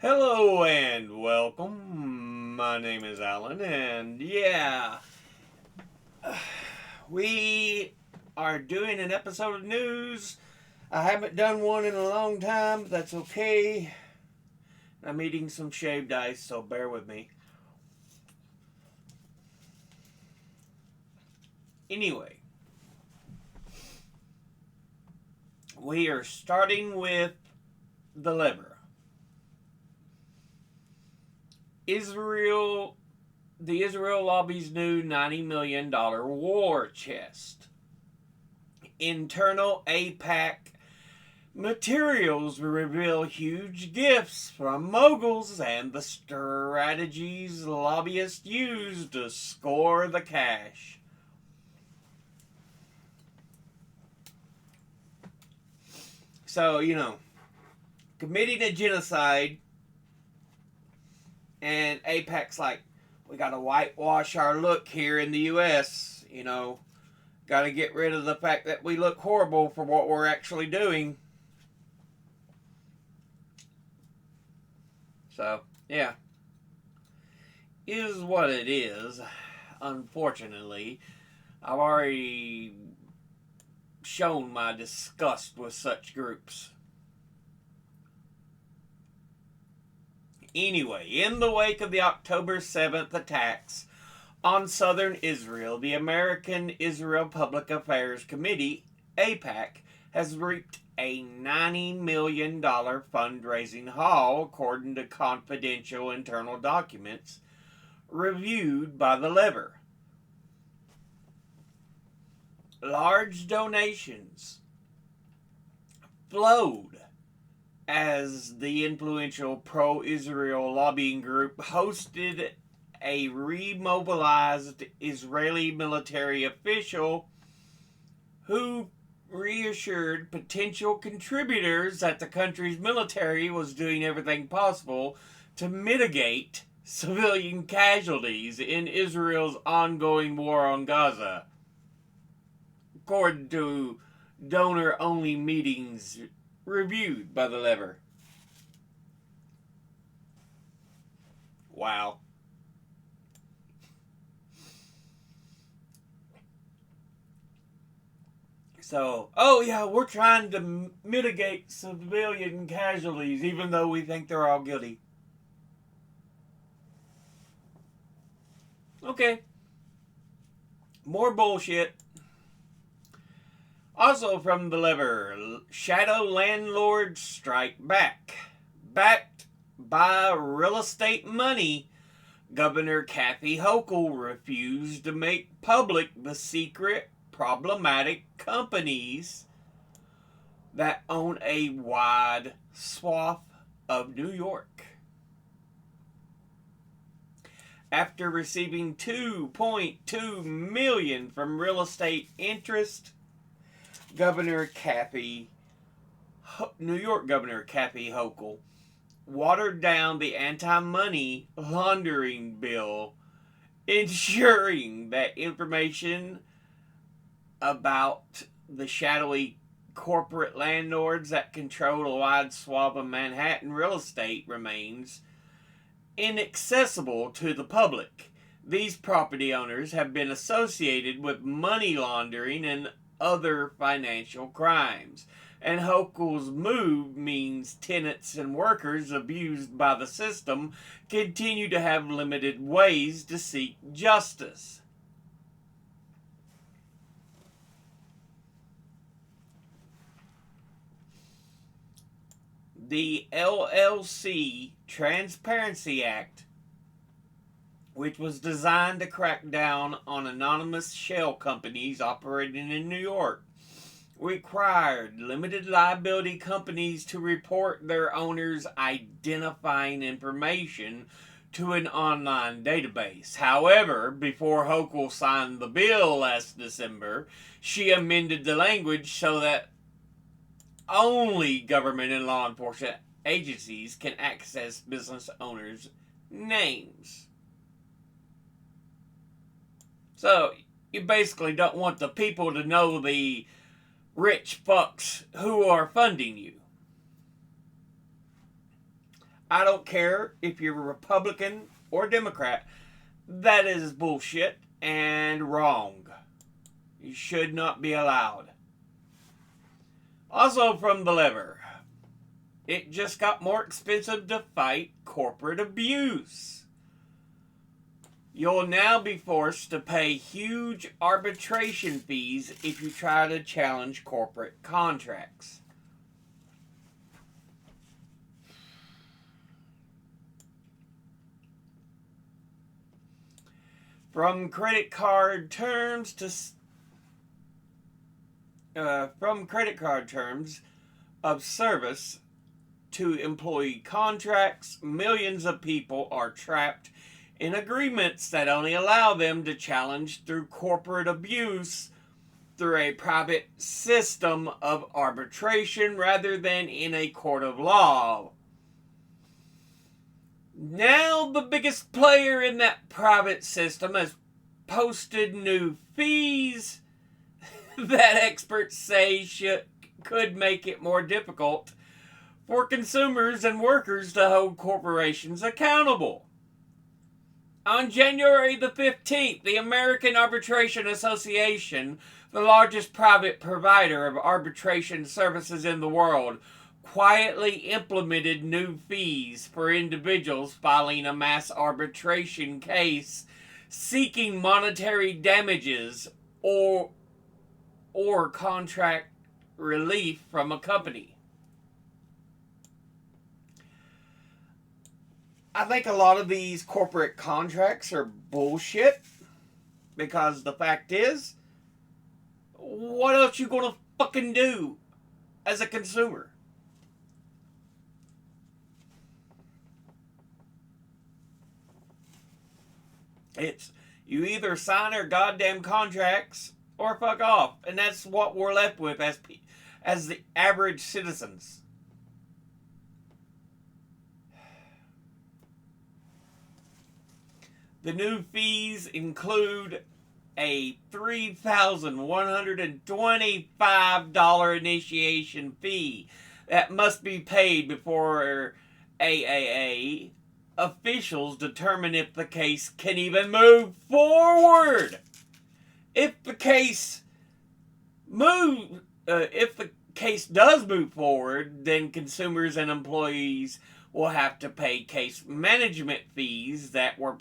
Hello and welcome. My name is Alan, and we are doing an episode of news. I haven't done one in a long time, but that's okay. I'm eating some shaved ice, so bear with me. Anyway, we are starting with the liver. The Israel lobby's new $90 million war chest. Internal AIPAC materials reveal huge gifts from moguls and the strategies lobbyists use to score the cash. So, committing a genocide, and AIPAC's like, we got to whitewash our look here in the U.S., got to get rid of the fact that we look horrible for what we're actually doing. So, yeah. Is what it is. Unfortunately, I've already shown my disgust with such groups. Anyway, in the wake of the October 7th attacks on southern Israel, the American Israel Public Affairs Committee, AIPAC, has reaped a $90 million fundraising haul, according to confidential internal documents reviewed by the lever. Large donations flowed as the influential pro-Israel lobbying group hosted a remobilized Israeli military official who reassured potential contributors that the country's military was doing everything possible to mitigate civilian casualties in Israel's ongoing war on Gaza, according to donor-only meetings reviewed by the lever. Wow. So, we're trying to mitigate civilian casualties even though we think they're all guilty. Okay. More bullshit. Also from the lever, shadow landlords strike back. Backed by real estate money, Governor Kathy Hochul refused to make public the secret problematic companies that own a wide swath of New York. After receiving $2.2 million from real estate interest, New York Governor Kathy Hochul watered down the anti-money laundering bill, ensuring that information about the shadowy corporate landlords that control a wide swath of Manhattan real estate remains inaccessible to the public. These property owners have been associated with money laundering and other financial crimes, and Hochul's move means tenants and workers abused by the system continue to have limited ways to seek justice. The LLC Transparency Act, which was designed to crack down on anonymous shell companies operating in New York, required limited liability companies to report their owners' identifying information to an online database. However, before Hochul signed the bill last December, she amended the language so that only government and law enforcement agencies can access business owners' names. So, you basically don't want the people to know the rich fucks who are funding you. I don't care if you're a Republican or Democrat. That is bullshit and wrong. You should not be allowed. Also from the lever, it just got more expensive to fight corporate abuse. You'll now be forced to pay huge arbitration fees if you try to challenge corporate contracts. From credit card terms of service to employee contracts, millions of people are trapped in agreements that only allow them to challenge through corporate abuse through a private system of arbitration rather than in a court of law. Now the biggest player in that private system has posted new fees that experts say could make it more difficult for consumers and workers to hold corporations accountable. On January the 15th, the American Arbitration Association, the largest private provider of arbitration services in the world, quietly implemented new fees for individuals filing a mass arbitration case seeking monetary damages or contract relief from a company. I think a lot of these corporate contracts are bullshit because the fact is, what else you gonna fucking do as a consumer? It's you either sign our goddamn contracts or fuck off, and that's what we're left with as the average citizens. The new fees include a $3,125 initiation fee that must be paid before AAA officials determine if the case can even move forward. If the case does move forward, then consumers and employees will have to pay case management fees that were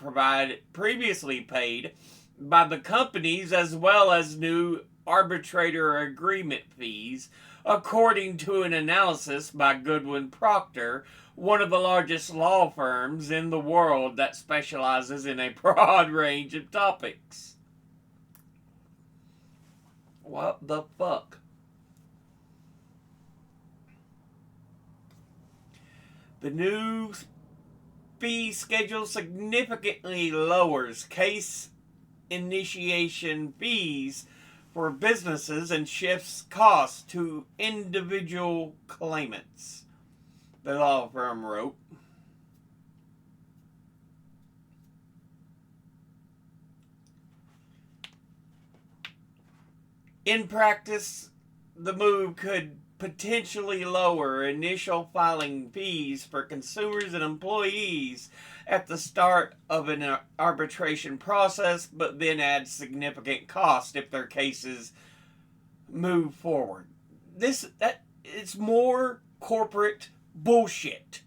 previously paid by the companies, as well as new arbitrator agreement fees, according to an analysis by Goodwin Procter, one of the largest law firms in the world that specializes in a broad range of topics. What the fuck? The new fee schedule significantly lowers case initiation fees for businesses and shifts costs to individual claimants, the law firm wrote. In practice, the move could potentially lower initial filing fees for consumers and employees at the start of an arbitration process, but then add significant cost if their cases move forward. It's more corporate bullshit.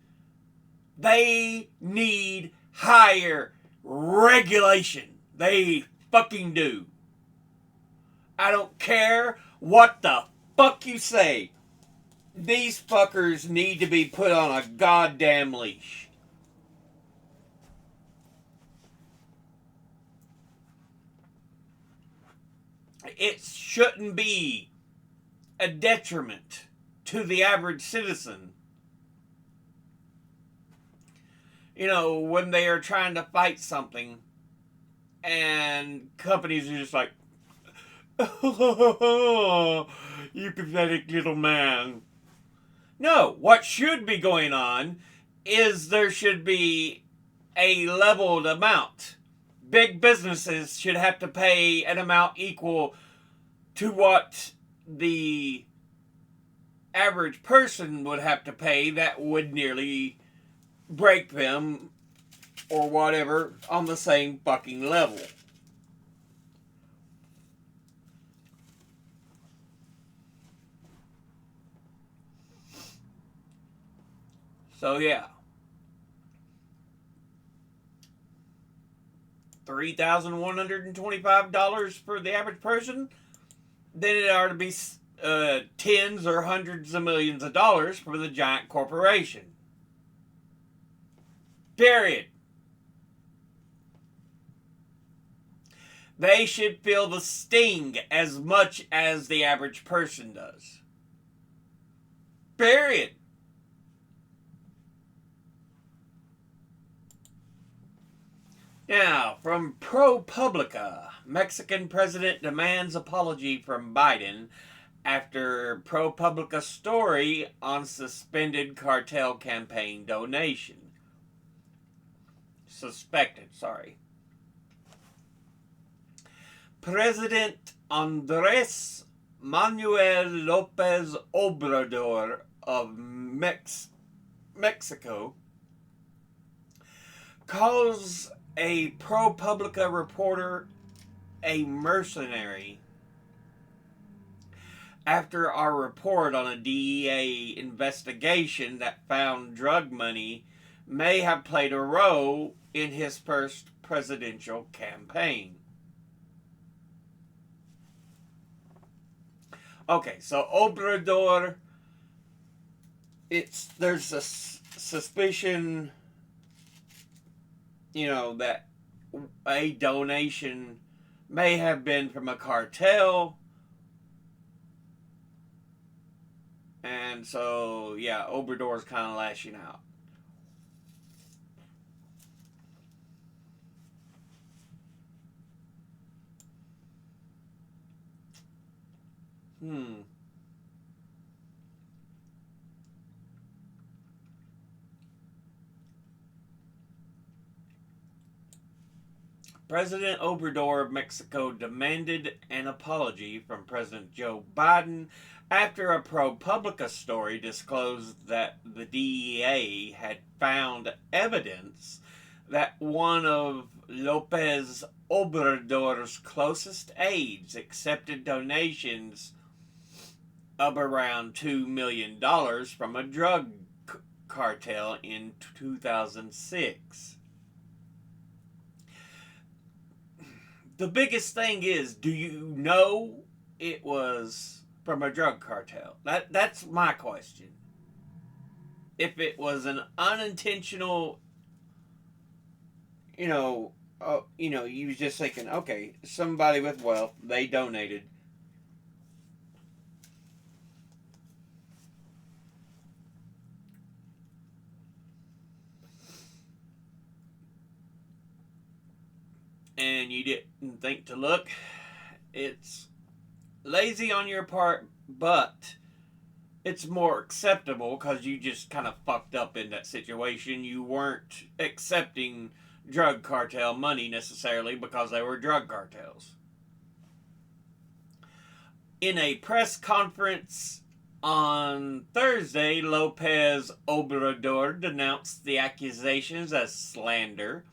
They need higher regulation. They fucking do. I don't care what the fuck you say. These fuckers need to be put on a goddamn leash. It shouldn't be a detriment to the average citizen. You know, when they are trying to fight something and companies are just like, oh, you pathetic little man. No, what should be going on is there should be a leveled amount. Big businesses should have to pay an amount equal to what the average person would have to pay that would nearly break them or whatever on the same fucking level. So yeah, $3,125 for the average person. Then it ought to be tens or hundreds of millions of dollars for the giant corporation. Period. They should feel the sting as much as the average person does. Period. Now, from ProPublica, Mexican president demands apology from Biden after ProPublica story on suspended cartel campaign donation. Suspected, sorry. President Andres Manuel Lopez Obrador of Mexico calls a ProPublica reporter a mercenary after our report on a DEA investigation that found drug money may have played a role in his first presidential campaign. Okay, so Obrador, there's a suspicion, that a donation may have been from a cartel. And so, yeah, Obrador's kind of lashing out. President Obrador of Mexico demanded an apology from President Joe Biden after a ProPublica story disclosed that the DEA had found evidence that one of Lopez Obrador's closest aides accepted donations of around $2 million from a drug cartel in 2006. The biggest thing is, do you know it was from a drug cartel? That's my question. If it was an unintentional, you was just thinking, okay, somebody with wealth, they donated. And you didn't think to look, it's lazy on your part, but it's more acceptable because you just kind of fucked up in that situation. You weren't accepting drug cartel money necessarily because they were drug cartels. In a press conference on Thursday, Lopez Obrador denounced the accusations as slander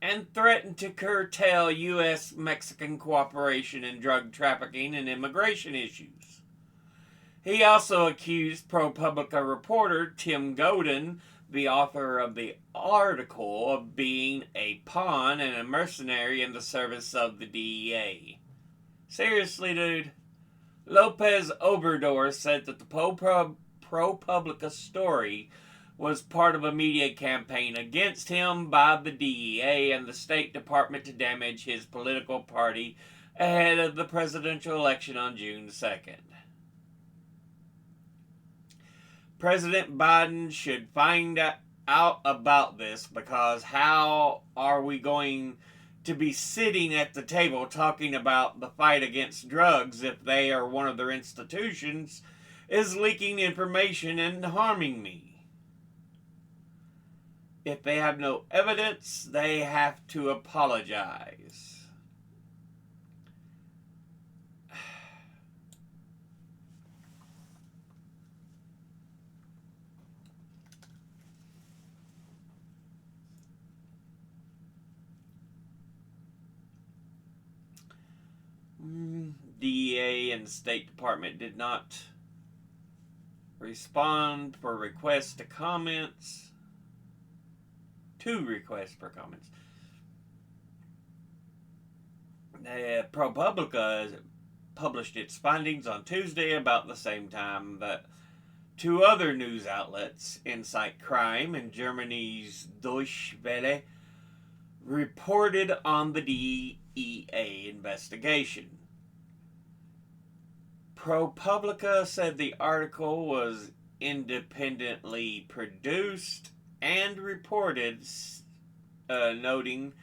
and threatened to curtail U.S. Mexican cooperation in drug trafficking and immigration issues. He also accused ProPublica reporter Tim Godin, the author of the article, of being a pawn and a mercenary in the service of the DEA. Seriously, dude? Lopez Obrador said that the ProPublica story was part of a media campaign against him by the DEA and the State Department to damage his political party ahead of the presidential election on June 2nd. President Biden should find out about this, because how are we going to be sitting at the table talking about the fight against drugs if they or one of their institutions is leaking information and harming me? If they have no evidence, they have to apologize. DEA and the State Department did not respond for requests to comments. 2 requests for comments. ProPublica published its findings on Tuesday about the same time that 2 other news outlets, Incite Crime and Germany's Deutsche Welle, reported on the DEA investigation. ProPublica said the article was independently produced and reported, noting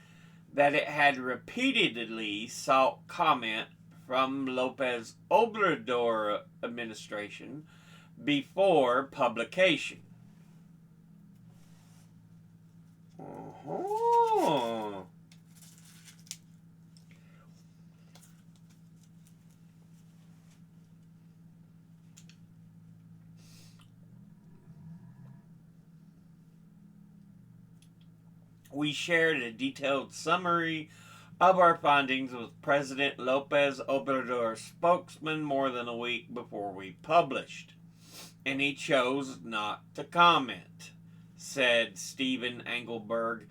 that it had repeatedly sought comment from Lopez Obrador administration before publication. Uh-huh. We shared a detailed summary of our findings with President Lopez Obrador's spokesman more than a week before we published, and he chose not to comment, said Stephen Engelberg,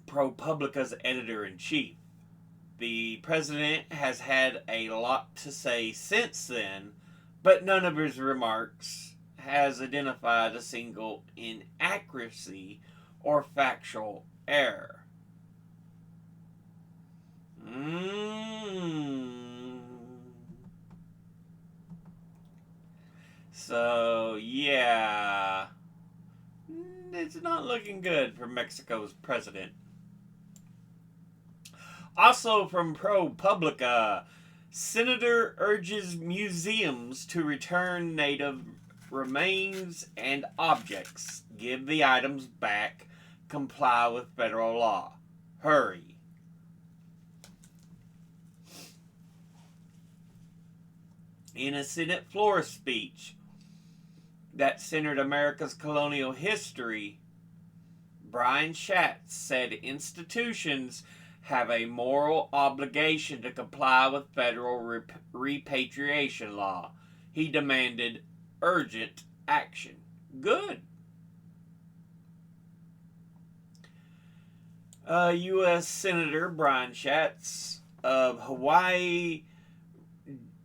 ProPublica's editor-in-chief. The president has had a lot to say since then, but none of his remarks has identified a single inaccuracy or factual error. So, yeah, it's not looking good for Mexico's president. Also from ProPublica, Senator urges museums to return native remains and objects, give the items back, comply with federal law. Hurry. In a Senate floor speech that centered America's colonial history, Brian Schatz said institutions have a moral obligation to comply with federal repatriation law. He demanded urgent action. Good. U.S. Senator Brian Schatz of Hawaii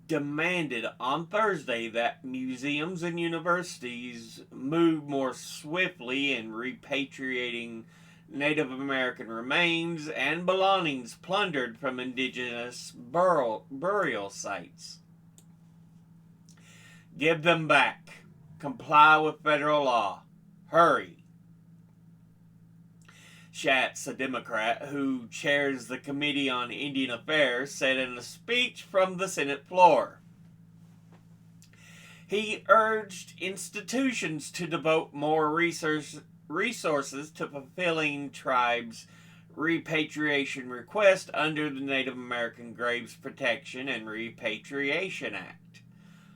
demanded on Thursday that museums and universities move more swiftly in repatriating Native American remains and belongings plundered from indigenous burial sites. Give them back. Comply with federal law. Hurry. Schatz, a Democrat who chairs the Committee on Indian Affairs, said in a speech from the Senate floor. He urged institutions to devote more resources to fulfilling tribes' repatriation request under the Native American Graves Protection and Repatriation Act.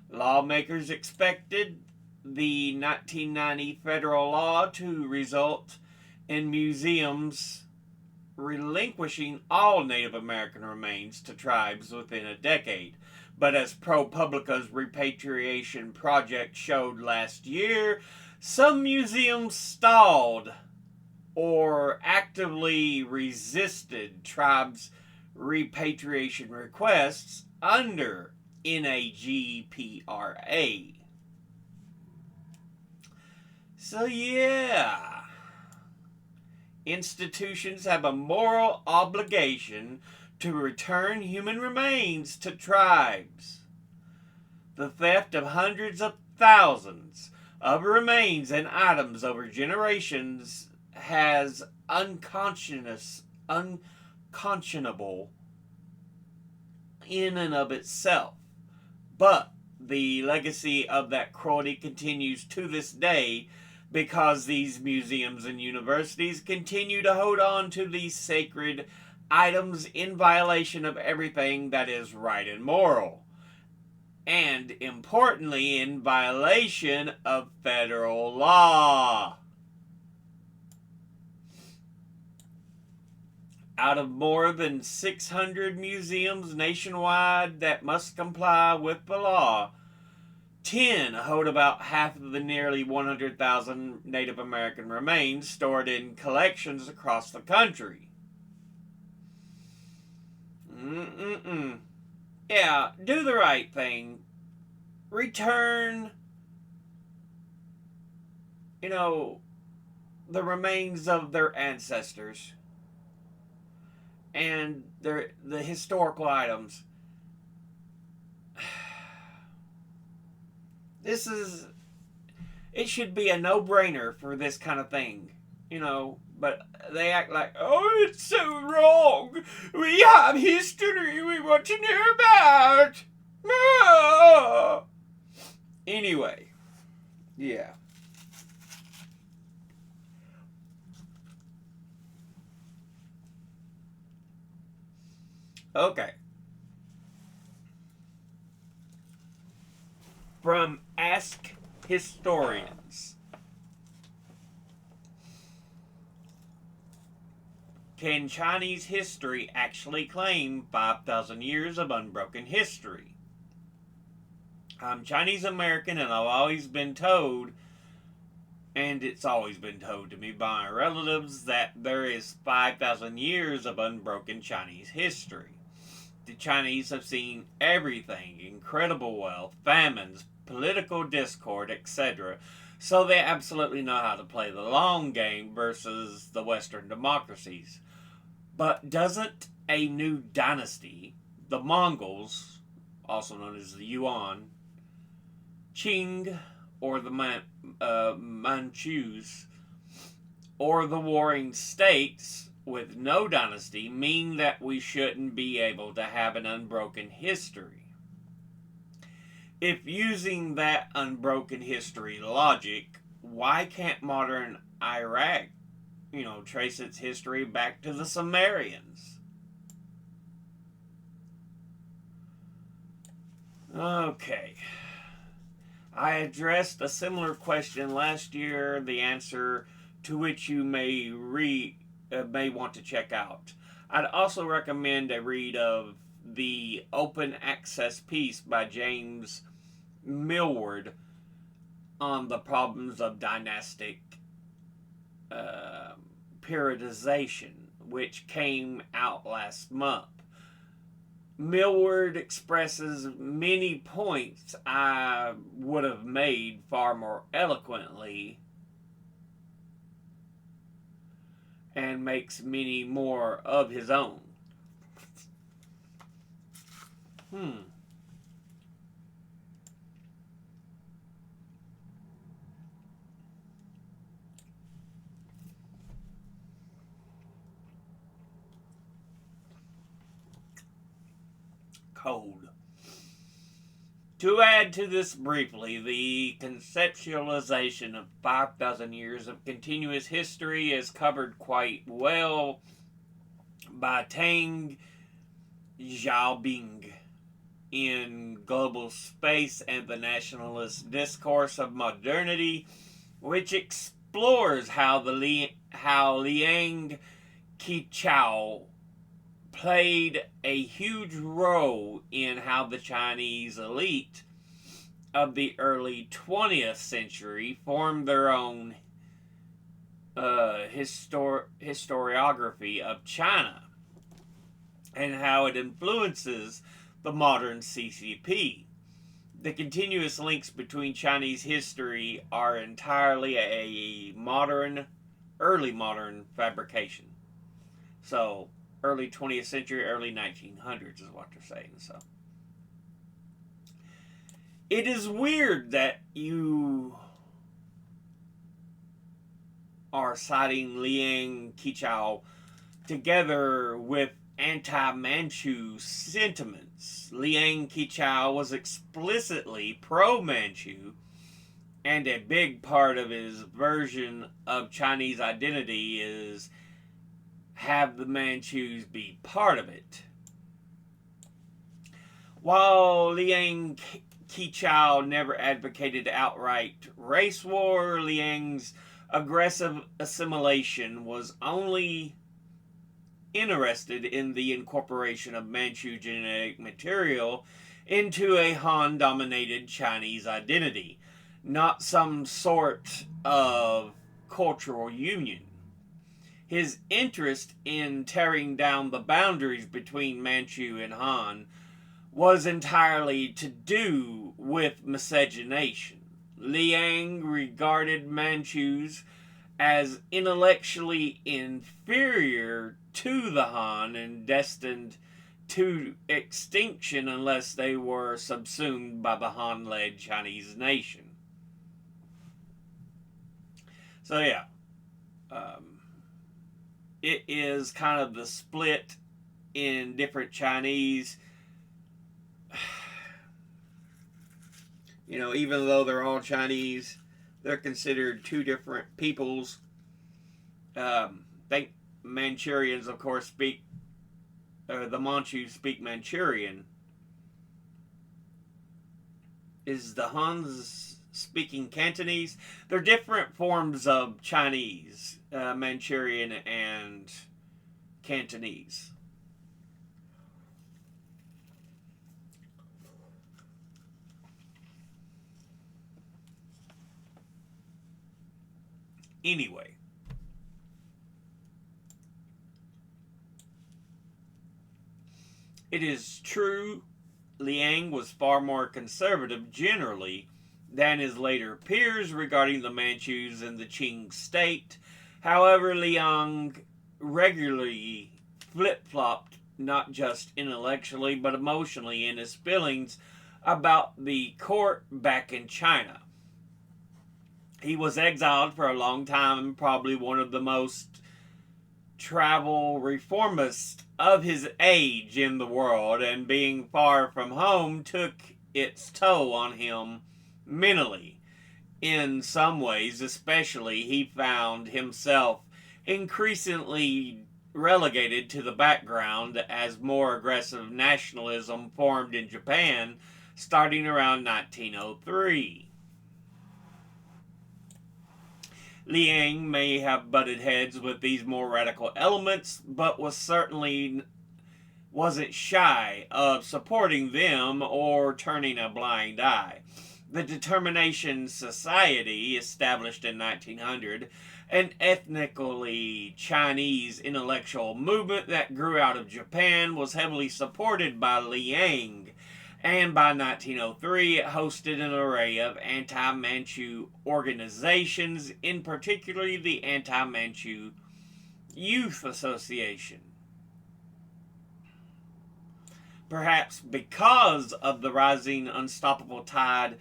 Lawmakers expected the 1990 federal law to result in museums relinquishing all Native American remains to tribes within a decade. But as ProPublica's repatriation project showed last year, some museums stalled or actively resisted tribes' repatriation requests under NAGPRA. So yeah, institutions have a moral obligation to return human remains to tribes. The theft of hundreds of thousands of remains and items over generations has unconscionable in and of itself. But the legacy of that cruelty continues to this day because these museums and universities continue to hold on to these sacred items in violation of everything that is right and moral. And importantly, in violation of federal law. Out of more than 600 museums nationwide that must comply with the law, 10 hold about half of the nearly 100,000 Native American remains stored in collections across the country. Yeah, do the right thing. Return, the remains of their ancestors and the historical items. It should be a no-brainer for this kind of thing, but they act like, oh, it's so wrong. We have history we want to know about. Ah! Anyway, yeah. Okay. From Ask Historians. Can Chinese history actually claim 5,000 years of unbroken history? I'm Chinese American, and I've always been told, and it's always been told to me by my relatives, that there is 5,000 years of unbroken Chinese history. The Chinese have seen everything: incredible wealth, famines, political discord, etc. So they absolutely know how to play the long game versus the Western democracies. But doesn't a new dynasty, the Mongols, also known as the Yuan, Qing, or the Manchus, or the Warring States with no dynasty, mean that we shouldn't be able to have an unbroken history? If using that unbroken history logic, why can't modern Iraq, trace its history back to the Sumerians? Okay. I addressed a similar question last year, the answer to which you may want to check out. I'd also recommend a read of the open access piece by James Millward on the problems of dynastic periodization, which came out last month. Millward expresses many points I would have made far more eloquently, and makes many more of his own. Cold. To add to this briefly, the conceptualization of 5,000 years of continuous history is covered quite well by Tang Xiaobing in Global Space and the Nationalist Discourse of Modernity, which explores how Liang Qichao played a huge role in how the Chinese elite of the early 20th century formed their own historiography of China, and how it influences the modern CCP. The continuous links between Chinese history are entirely a early modern fabrication. So, early 20th century, early 1900s is what they're saying. So, it is weird that you are citing Liang Qichao together with anti-Manchu sentiments. Liang Qichao was explicitly pro-Manchu, and a big part of his version of Chinese identity is have the Manchus be part of it. While Liang Qichao never advocated outright race war, Liang's aggressive assimilation was only interested in the incorporation of Manchu genetic material into a Han-dominated Chinese identity, not some sort of cultural union. His interest in tearing down the boundaries between Manchu and Han was entirely to do with miscegenation. Liang regarded Manchus as intellectually inferior to the Han and destined to extinction unless they were subsumed by the Han-led Chinese nation. So yeah, it is kind of the split in different Chinese. Even though they're all Chinese, they're considered two different peoples. Think Manchurians, of course, speak, the Manchus speak Manchurian. Is the Huns speaking Cantonese? They're different forms of Chinese, Manchurian and Cantonese. Anyway, it is true Liang was far more conservative generally than his later peers regarding the Manchus and the Qing state. However, Liang regularly flip-flopped not just intellectually but emotionally in his feelings about the court back in China. He was exiled for a long time, probably one of the most travel reformists of his age in the world, and being far from home took its toll on him mentally. In some ways, especially, he found himself increasingly relegated to the background as more aggressive nationalism formed in Japan starting around 1903. Liang may have butted heads with these more radical elements, but wasn't shy of supporting them or turning a blind eye. The Determination Society, established in 1900, an ethnically Chinese intellectual movement that grew out of Japan, was heavily supported by Liang, and by 1903 it hosted an array of anti-Manchu organizations, in particular the Anti-Manchu Youth Association. Perhaps because of the rising unstoppable tide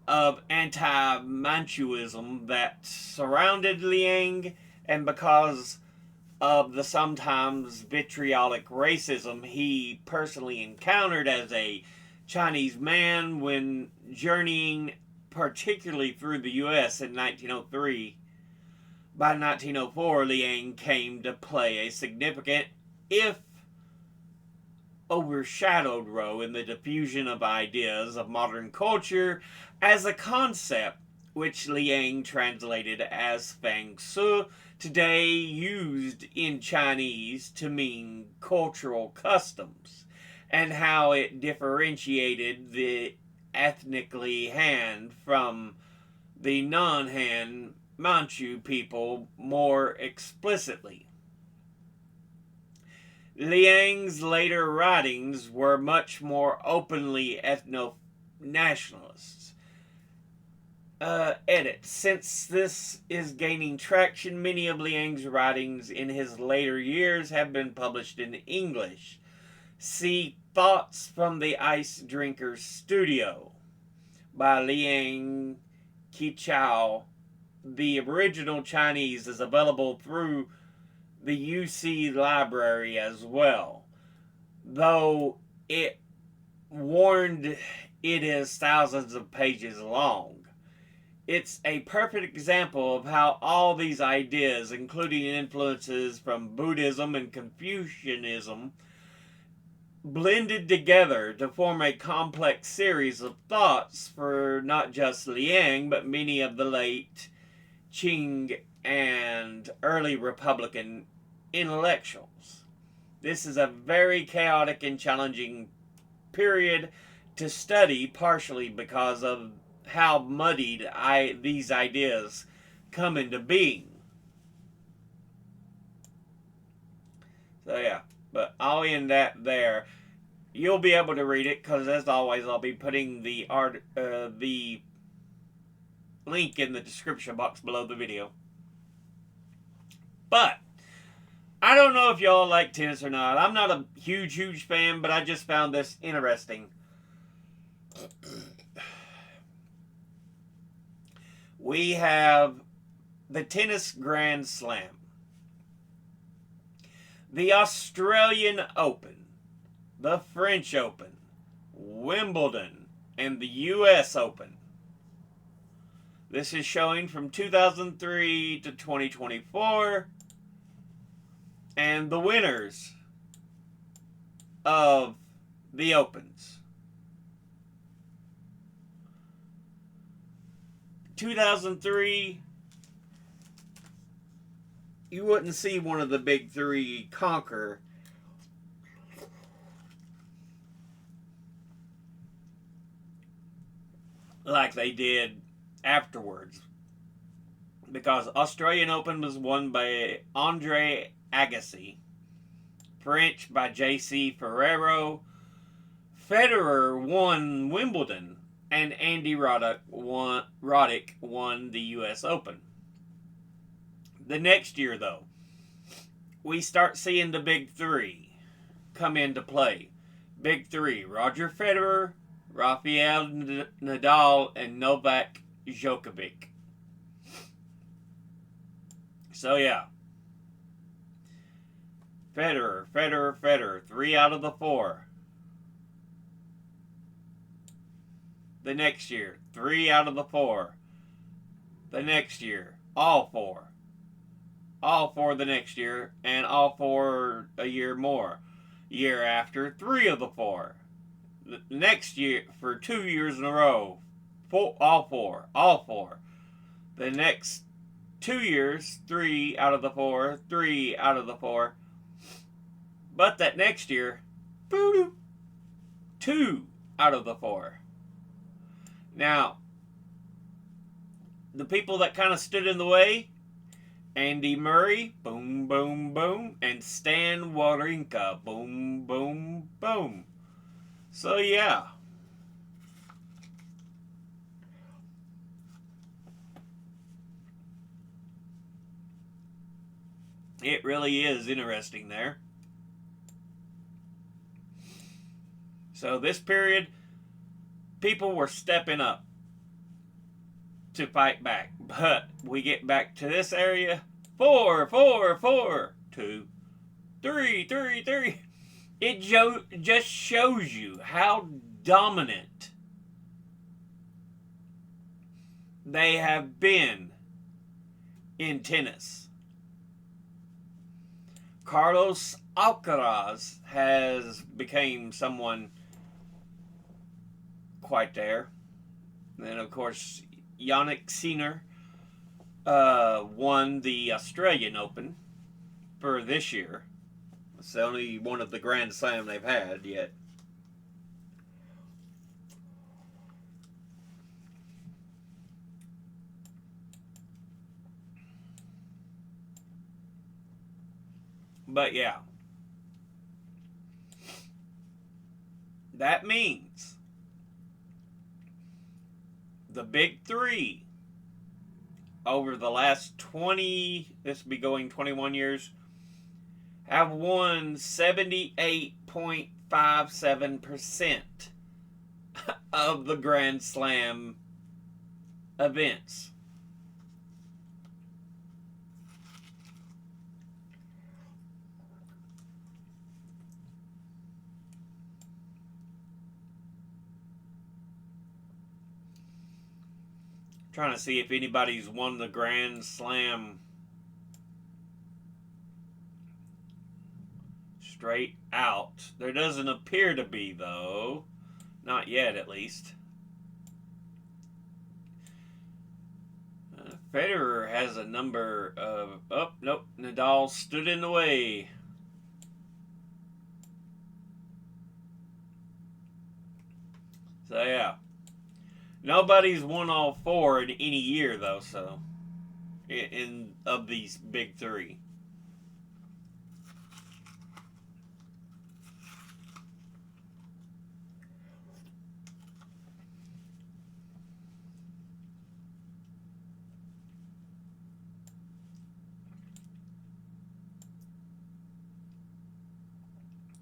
of anti-Manchuism that surrounded Liang, and because of the sometimes vitriolic racism he personally encountered as a Chinese man when journeying particularly through the U.S. in 1903. By 1904, Liang came to play a significant, if overshadowed, role in the diffusion of ideas of modern culture as a concept which Liang translated as Feng Shui, today used in Chinese to mean cultural customs, and how it differentiated the ethnically Han from the non-Han Manchu people more explicitly. Liang's later writings were much more openly ethno-nationalists. Edit. Since this is gaining traction, many of Liang's writings in his later years have been published in English. See Thoughts from the Ice Drinker's Studio by Liang Qichao. The original Chinese is available through the UC library as well, though it warned it is thousands of pages long. It's a perfect example of how all these ideas, including influences from Buddhism and Confucianism, blended together to form a complex series of thoughts for not just Liang, but many of the late Qing and early Republican intellectuals. This is a very chaotic and challenging period to study, partially because of how muddied these ideas come into being. So yeah, but I'll end that there. You'll be able to read it because, as always, I'll be putting the link in the description box below the video. But I don't know if y'all like tennis or not. I'm not a huge fan, but I just found this interesting. We have the Tennis Grand Slam, the Australian Open, the French Open, Wimbledon, and the US Open. This is showing from 2003 to 2024. And the winners of the Opens. 2003, you wouldn't see one of the big three conquer. Like they did afterwards. Because Australian Open was won by Andre Agassi. French by J.C. Ferrero. Federer won Wimbledon. And Andy Roddick won the U.S. Open. The next year, though, we start seeing the big three come into play. Big three: Roger Federer, Rafael Nadal, and Novak Djokovic. So yeah, Federer, 3 out of the 4. The next year, 3 out of the 4. The next year, all 4. All 4 the next year, and all 4 a year more. Year after, 3 of the 4. The next year, for 2 years in a row, all 4. The next 2 years, 3 out of the 4, 3 out of the 4. But that next year, 2 out of the 4. Now, the people that kind of stood in the way: Andy Murray, boom, boom, boom, and Stan Wawrinka, boom, boom, boom. So yeah. It really is interesting there. So this period, people were stepping up to fight back. But we get back to this area. 4, 2, 3. It just shows you how dominant they have been in tennis. Carlos Alcaraz has become someone quite there. And of course, Jannik Sinner won the Australian Open for this year. It's the only one of the Grand Slam they've had yet. But yeah, that means the big three over the last this will be going 21 years, have won 78.57% of the Grand Slam events. Trying to see if anybody's won the Grand Slam straight out. There doesn't appear to be, though. Not yet, at least. Federer has a number of... Oh, nope. Nadal stood in the way. So yeah, nobody's won all four in any year though. So in of these big three.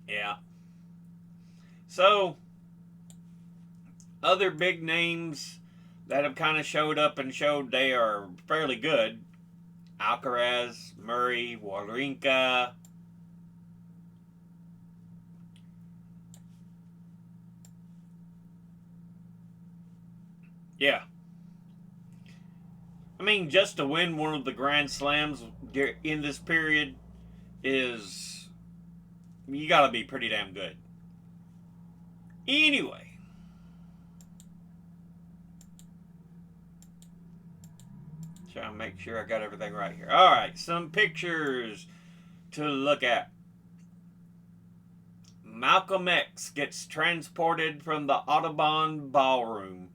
Yeah. So other big names that have kind of showed up and showed they are fairly good: Alcaraz, Murray, Wawrinka. Yeah. I mean, just to win one of the Grand Slams in this period is, you got to be pretty damn good. Anyway, trying to make sure I got everything right here. All right, some pictures to look at. Malcolm X gets transported from the Audubon Ballroom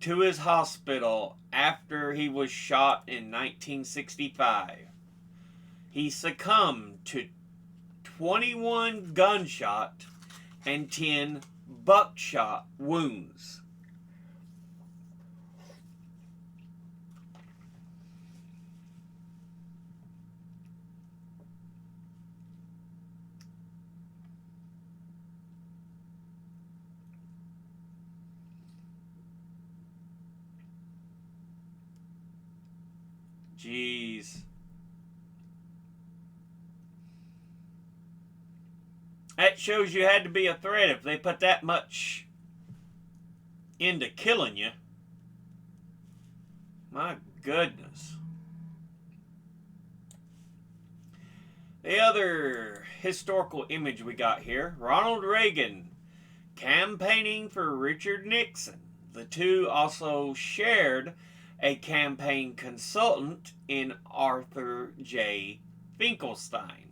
to his hospital after he was shot in 1965. He succumbed to 21 gunshot and 10 buckshot wounds. Jeez. That shows you had to be a threat if they put that much into killing you. My goodness. The other historical image we got here: Ronald Reagan campaigning for Richard Nixon. The two also shared a campaign consultant in Arthur J. Finkelstein.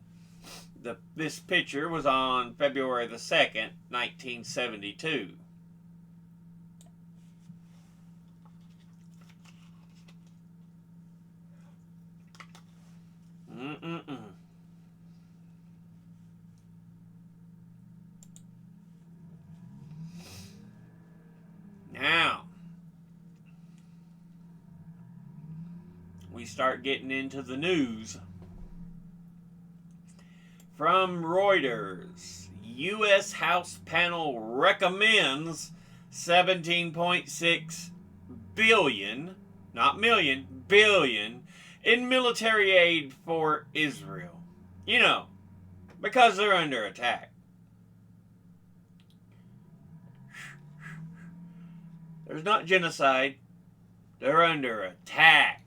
This picture was on February the 2nd, 1972. Mm-mm-mm. Now, we start getting into the news. From Reuters, U.S. House panel recommends 17.6 billion, not million, billion, in military aid for Israel. You know, because they're under attack. There's not genocide. They're under attack.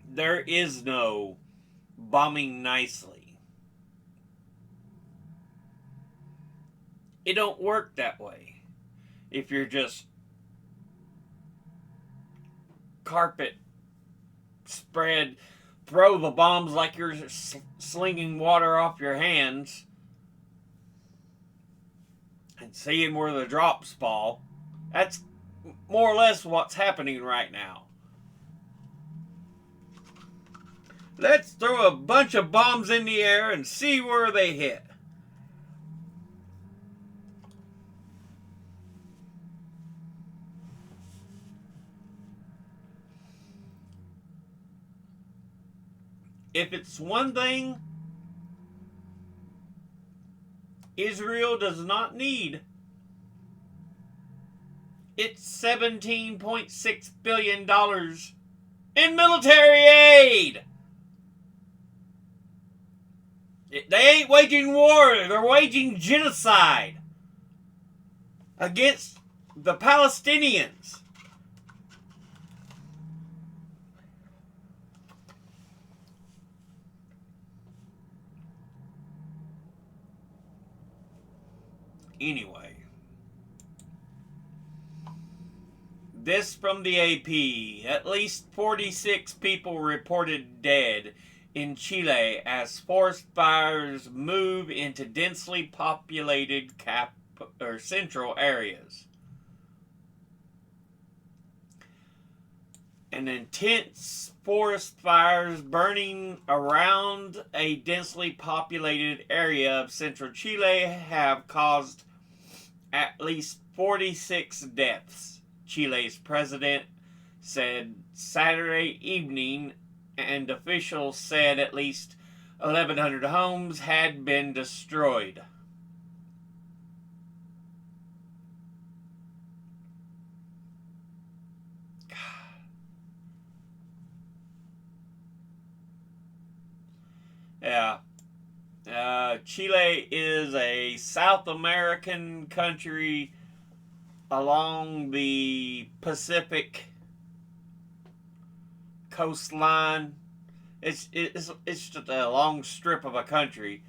There is no bombing nicely. It don't work that way. If you're just carpet spread, throw the bombs like you're slinging water off your hands and seeing where the drops fall. That's more or less what's happening right now. Let's throw a bunch of bombs in the air and see where they hit. If it's one thing Israel does not need, it's $17.6 billion in military aid. They ain't waging war, they're waging genocide against the Palestinians. Anyway, this from the AP. At least 46 people reported dead in Chile as forest fires move into densely populated central areas. An intense forest fires burning around a densely populated area of central Chile have caused at least 46 deaths, Chile's president said Saturday evening, and officials said at least 1,100 homes had been destroyed. Yeah. Chile is a South American country along the Pacific coastline. It's just a long strip of a country.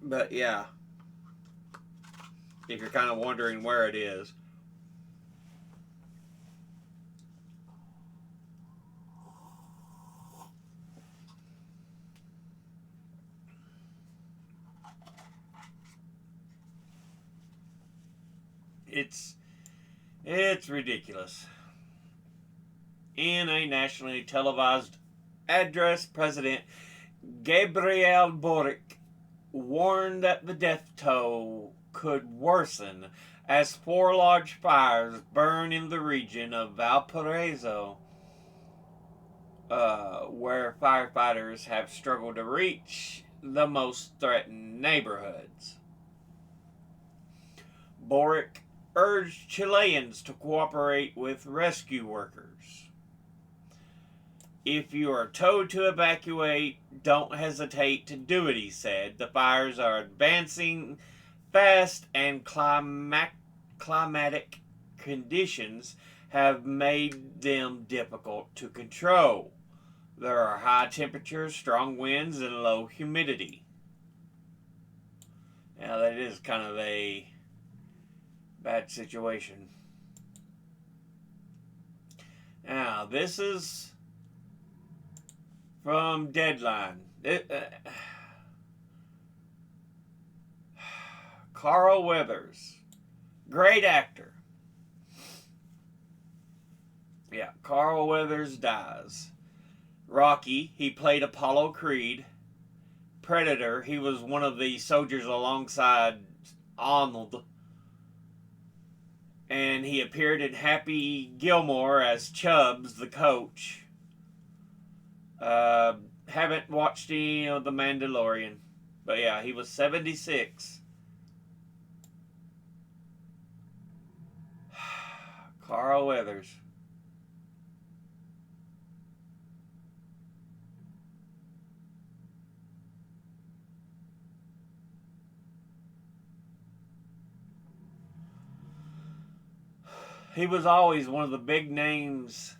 But yeah, if you're kind of wondering where it is. It's ridiculous. In a nationally televised address, President Gabriel Boric warned that the death toll could worsen as 4 large fires burn in the region of Valparaiso, where firefighters have struggled to reach the most threatened neighborhoods. Boric urged Chileans to cooperate with rescue workers. If you are told to evacuate, don't hesitate to do it, he said. The fires are advancing fast and climatic conditions have made them difficult to control. There are high temperatures, strong winds, and low humidity. Now, that is kind of a bad situation. Now, this is from Deadline. Carl Weathers, great actor. Yeah, Carl Weathers dies. Rocky, he played Apollo Creed. Predator, he was one of the soldiers alongside Arnold. And he appeared in Happy Gilmore as Chubbs, the coach. Haven't watched any of The Mandalorian. But yeah, he was 76. Carl Weathers. He was always one of the big names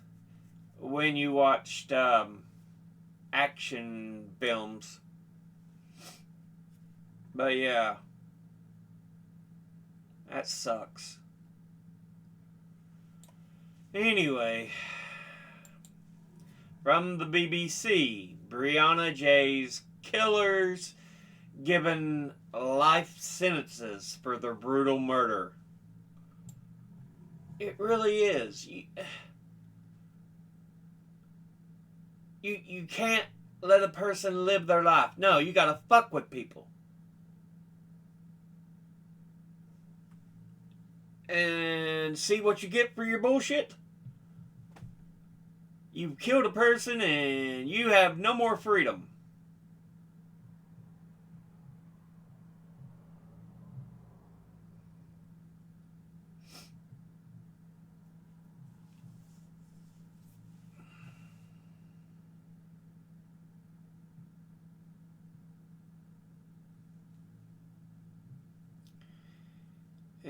when you watched action films. But yeah, that sucks. Anyway, from the BBC, Brianna Jay's killers given life sentences for their brutal murder. It really is. You can't let a person live their life. No, you gotta fuck with people. And see what you get for your bullshit? You've killed a person and you have no more freedom.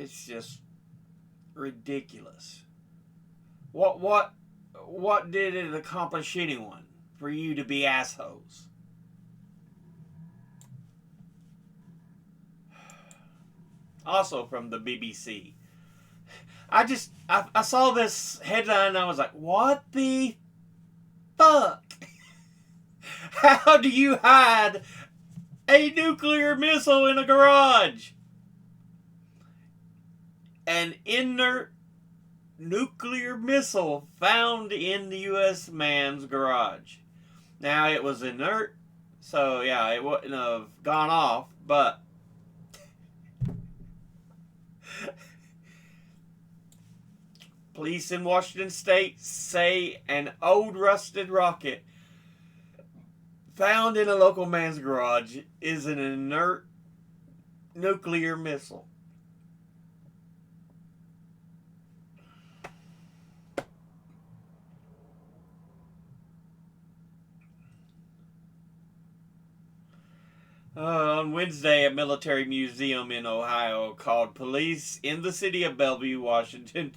It's just ridiculous. What did it accomplish anyone for you to be assholes? also from the BBC. I saw this headline and I was like, what the fuck? How do you hide a nuclear missile in a garage? An inert nuclear missile found in the U.S. man's garage. Now, it was inert, so yeah, it wouldn't have gone off, but police in Washington State say an old rusted rocket found in a local man's garage is an inert nuclear missile. On Wednesday, a military museum in Ohio called police in the city of Bellevue, Washington,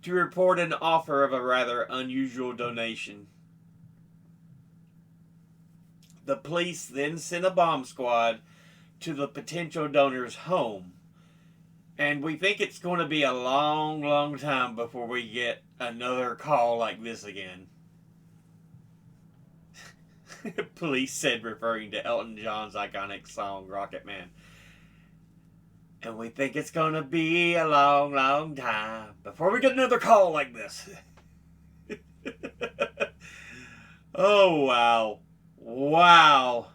to report an offer of a rather unusual donation. The police then sent a bomb squad to the potential donor's home. And we think it's going to be a long, long time before we get another call like this again. Police said, referring to Elton John's iconic song, Rocket Man. And we think it's going to be a long, long time before we get another call like this. Oh, wow. Wow.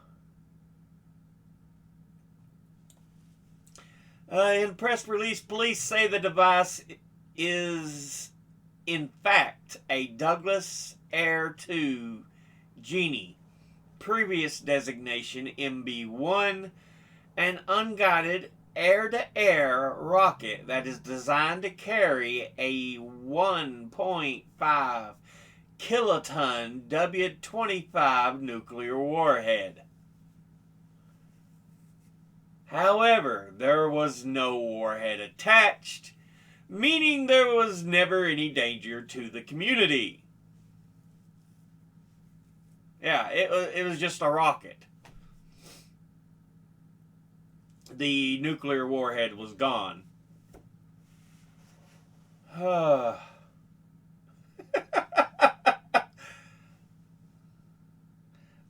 In a press release, police say the device is, in fact, a Douglas Air 2 Genie, previous designation MB-1, an unguided air-to-air rocket that is designed to carry a 1.5 kiloton W-25 nuclear warhead. However, there was no warhead attached, meaning there was never any danger to the community. Yeah, it was just a rocket. The nuclear warhead was gone.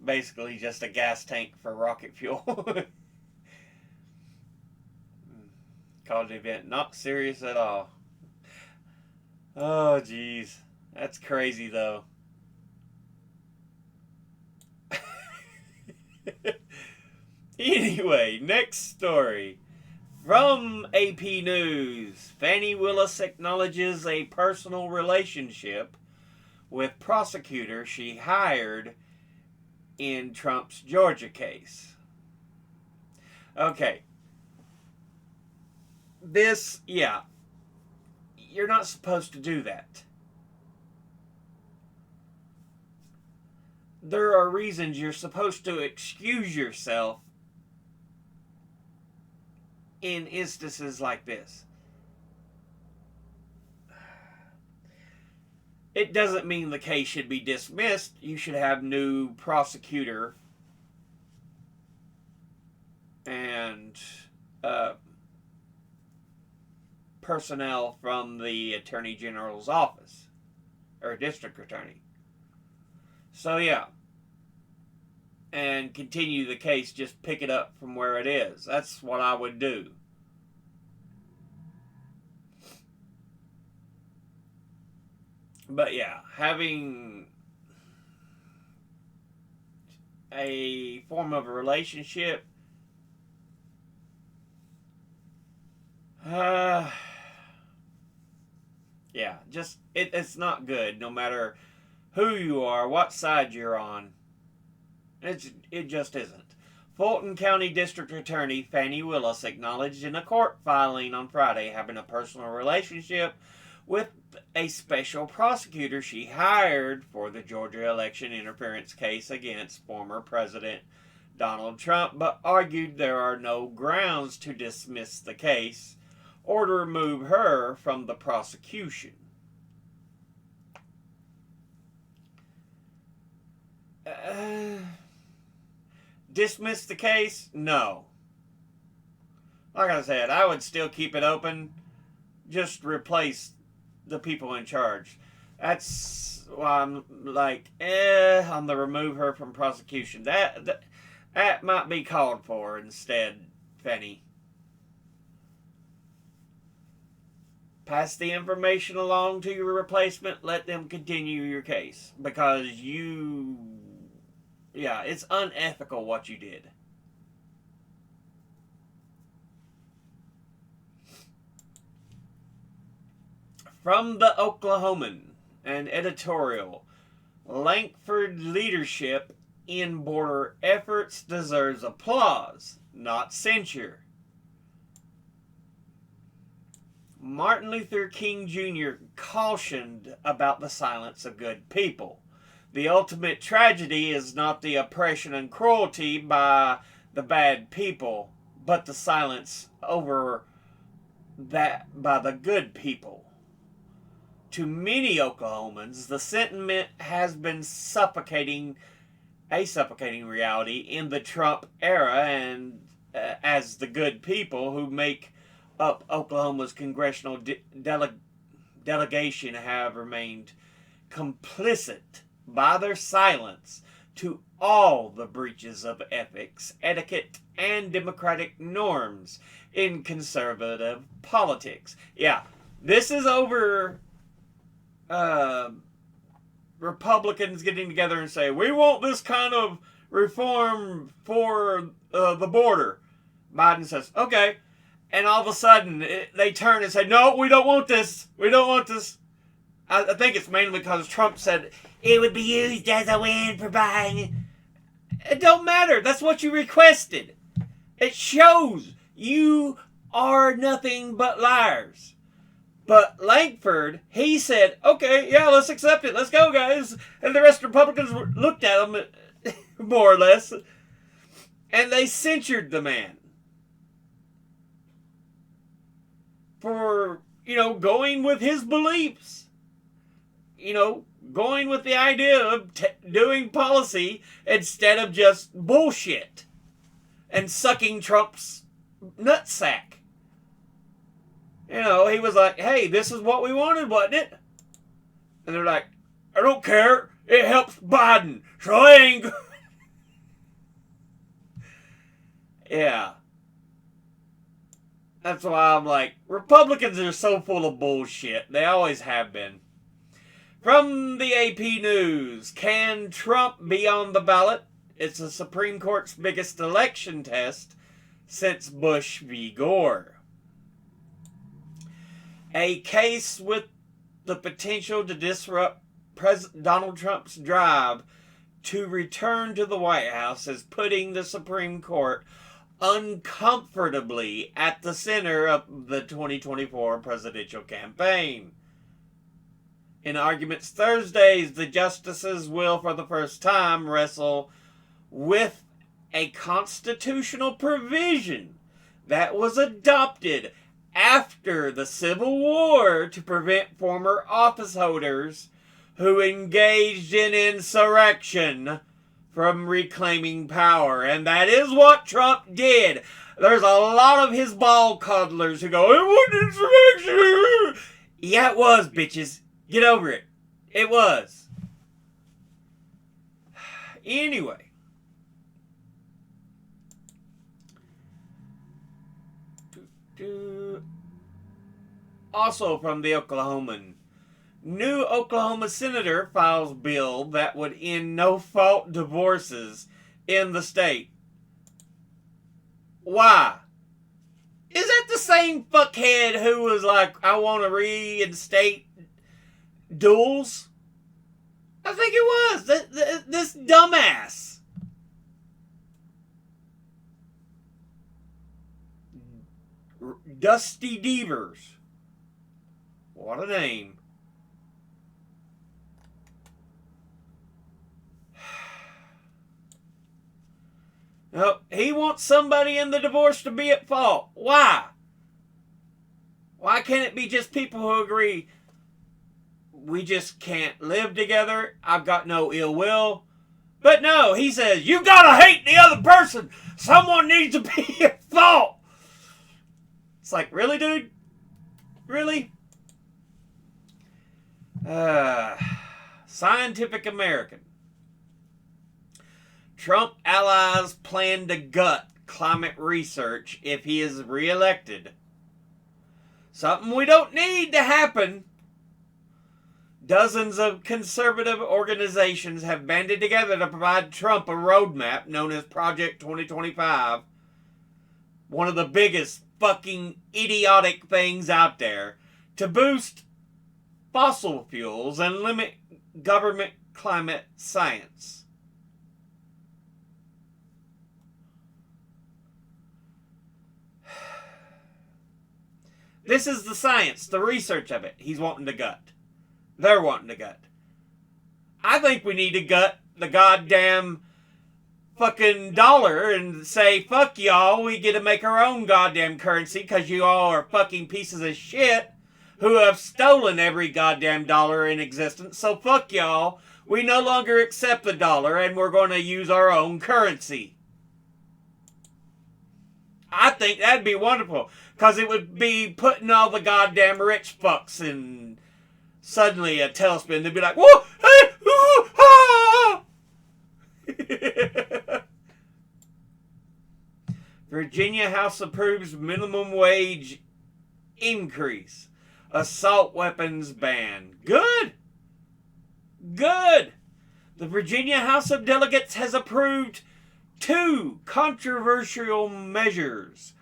Basically just a gas tank for rocket fuel. Called the event not serious at all. Oh, geez. That's crazy, though. Anyway, next story. From AP News, Fani Willis acknowledges a personal relationship with prosecutor she hired in Trump's Georgia case. Okay. This, yeah. You're not supposed to do that. There are reasons you're supposed to excuse yourself in instances like this. It doesn't mean the case should be dismissed. You should have new prosecutor and personnel from the Attorney General's office or district attorney. So yeah, and continue the case, just pick it up from where it is. That's what I would do. But yeah, having a form of a relationship, yeah, just it's not good. No matter who you are, what side you're on, it just isn't. Fulton County District Attorney Fani Willis acknowledged in a court filing on Friday having a personal relationship with a special prosecutor she hired for the Georgia election interference case against former President Donald Trump, but argued there are no grounds to dismiss the case or to remove her from the prosecution. dismiss the case? No. Like I said, I would still keep it open. Just replace the people in charge. That's why I'm like, on the remove her from prosecution. That might be called for instead, Fenny. Pass the information along to your replacement. Let them continue your case. Because it's unethical what you did. From the Oklahoman, an editorial. Lankford leadership in border efforts deserves applause, not censure. Martin Luther King Jr. cautioned about the silence of good people. The ultimate tragedy is not the oppression and cruelty by the bad people, but the silence over that by the good people. To many Oklahomans, the sentiment has been a suffocating reality in the Trump era, and as the good people who make up Oklahoma's congressional delegation have remained complicit by their silence to all the breaches of ethics, etiquette, and democratic norms in conservative politics. Yeah, this is over Republicans getting together and say, we want this kind of reform for the border. Biden says, okay. And all of a sudden, they turn and say, no, we don't want this. We don't want this. I think it's mainly because Trump said it would be used as a win for Biden. It don't matter. That's what you requested. It shows you are nothing but liars. But Lankford, he said, okay, yeah, let's accept it. Let's go, guys. And the rest of the Republicans looked at him, more or less, and they censured the man for, going with his beliefs. Going with the idea of doing policy instead of just bullshit and sucking Trump's nutsack. He was like, hey, this is what we wanted, wasn't it? And they're like, I don't care. It helps Biden. So I ain't... Yeah. That's why I'm like, Republicans are so full of bullshit. They always have been. From the AP News, can Trump be on the ballot? It's the Supreme Court's biggest election test since Bush v. Gore. A case with the potential to disrupt President Donald Trump's drive to return to the White House is putting the Supreme Court uncomfortably at the center of the 2024 presidential campaign. In arguments Thursday, the justices will, for the first time, wrestle with a constitutional provision that was adopted after the Civil War to prevent former office holders who engaged in insurrection from reclaiming power. And that is what Trump did. There's a lot of his ball coddlers who go, it wasn't insurrection. Yeah, it was, bitches. Get over it. It was. Anyway. Also from the Oklahoman. New Oklahoma senator files bill that would end no-fault divorces in the state. Why? Is that the same fuckhead who was like, I want to reinstate duels? I think it was. This dumbass. Dusty Devers. What a name. No, he wants somebody in the divorce to be at fault. Why? Why can't it be just people who agree, we just can't live together, I've got no ill will, But no, he says, you gotta hate the other person. Someone needs to be at fault. It's like, really, dude? Really? Scientific American. Trump allies plan to gut climate research if he is reelected. Something we don't need to happen. Dozens of conservative organizations have banded together to provide Trump a roadmap known as Project 2025. One of the biggest fucking idiotic things out there to boost fossil fuels and limit government climate science. This is the science, the research of it. He's wanting to gut. They're wanting to gut. I think we need to gut the goddamn fucking dollar and say, fuck y'all, we get to make our own goddamn currency because you all are fucking pieces of shit who have stolen every goddamn dollar in existence. So fuck y'all, we no longer accept the dollar and we're going to use our own currency. I think that'd be wonderful because it would be putting all the goddamn rich fucks in suddenly a tailspin. They'd be like, whoa, hey, ooh, ah! Virginia House approves minimum wage increase. Assault weapons ban. Good. Good. The Virginia House of Delegates has approved 2 controversial measures.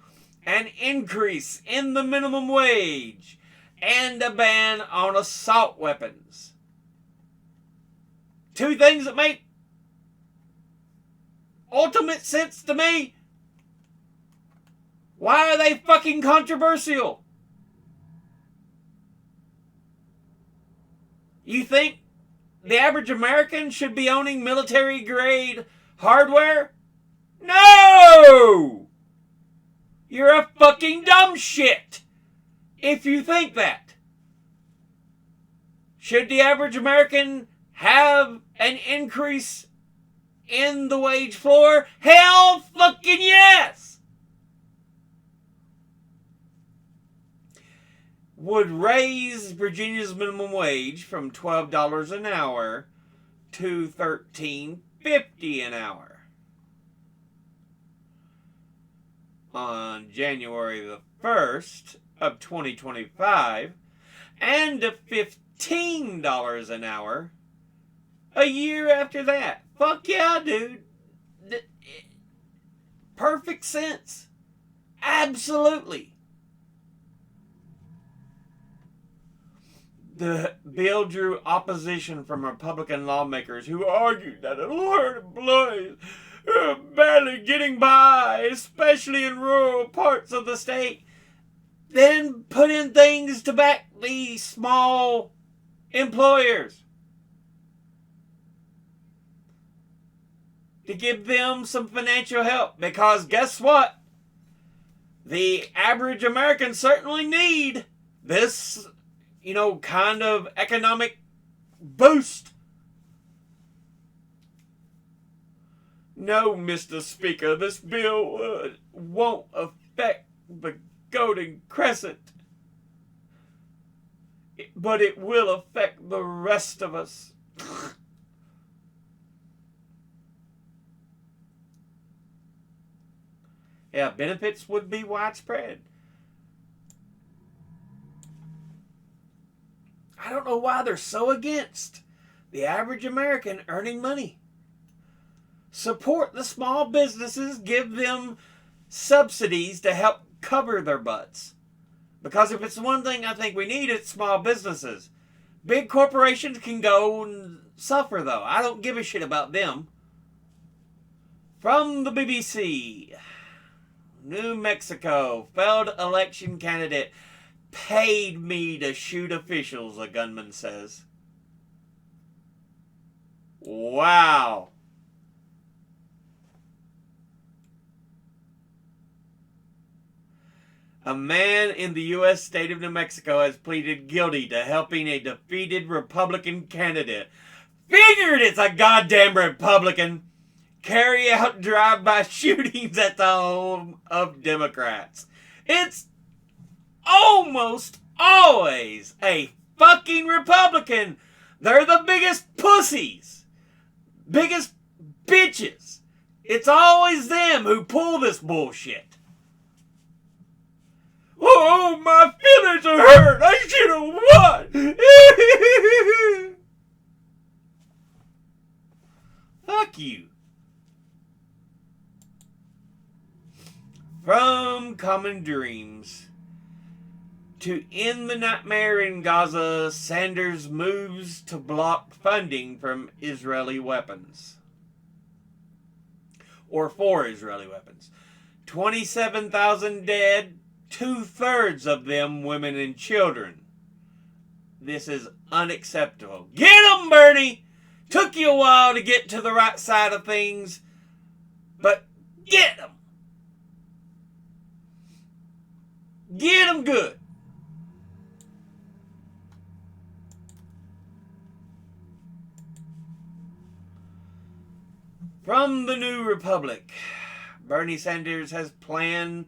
An increase in the minimum wage and a ban on assault weapons. 2 things that make ultimate sense to me. Why are they fucking controversial? You think the average American should be owning military grade hardware? No! You're a fucking dumb shit if you think that. Should the average American have an increase in the wage floor? Hell fucking yes! Would raise Virginia's minimum wage from $12 an hour to $13.50 an hour. On January the 1st of 2025, and to $15 an hour a year after that. Fuck yeah, dude. Perfect sense. Absolutely. The bill drew opposition from Republican lawmakers who argued that lower employees are barely getting by, especially in rural parts of the state, then put in things to back these small employers to give them some financial help. Because guess what? The average American certainly need this, kind of economic boost. No, Mr. Speaker, this bill won't affect the Golden Crescent, but it will affect the rest of us. Yeah, benefits would be widespread. I don't know why they're so against the average American earning money. Support the small businesses, give them subsidies to help cover their butts. Because if it's one thing I think we need, it's small businesses. Big corporations can go and suffer, though. I don't give a shit about them. From the BBC, New Mexico, failed election candidate paid me to shoot officials, a gunman says. Wow. A man in the U.S. state of New Mexico has pleaded guilty to helping a defeated Republican candidate figured it's a goddamn Republican, carry out drive-by shootings at the home of Democrats. It's almost always a fucking Republican. They're the biggest pussies, biggest bitches. It's always them who pull this bullshit. Oh, my feelings are hurt. I should have won. Fuck you. From Common Dreams. To end the nightmare in Gaza, Sanders moves to block funding from Israeli weapons. Or for Israeli weapons. 27,000 dead, 2/3 of them women and children. This is unacceptable. Get 'em, Bernie! Took you a while to get to the right side of things, but get 'em! Get 'em good! From the New Republic, Bernie Sanders has planned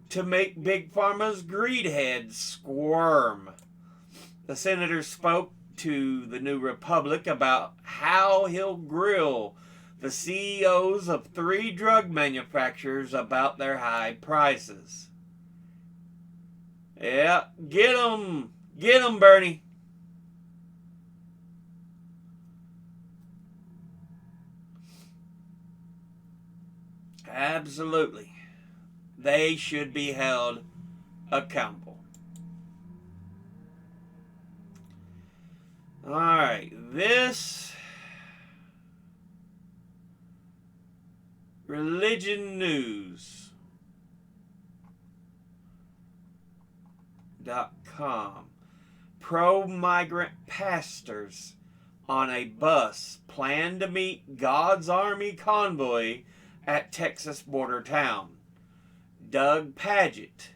to make Big Pharma's greed heads squirm. The senator spoke to the New Republic about how he'll grill the CEOs of 3 drug manufacturers about their high prices. Yeah, get 'em! Get 'em, Bernie! Absolutely. They should be held accountable. Alright, this Religion News.com. Pro-migrant pastors on a bus plan to meet God's Army convoy at Texas border town. Doug Pagitt,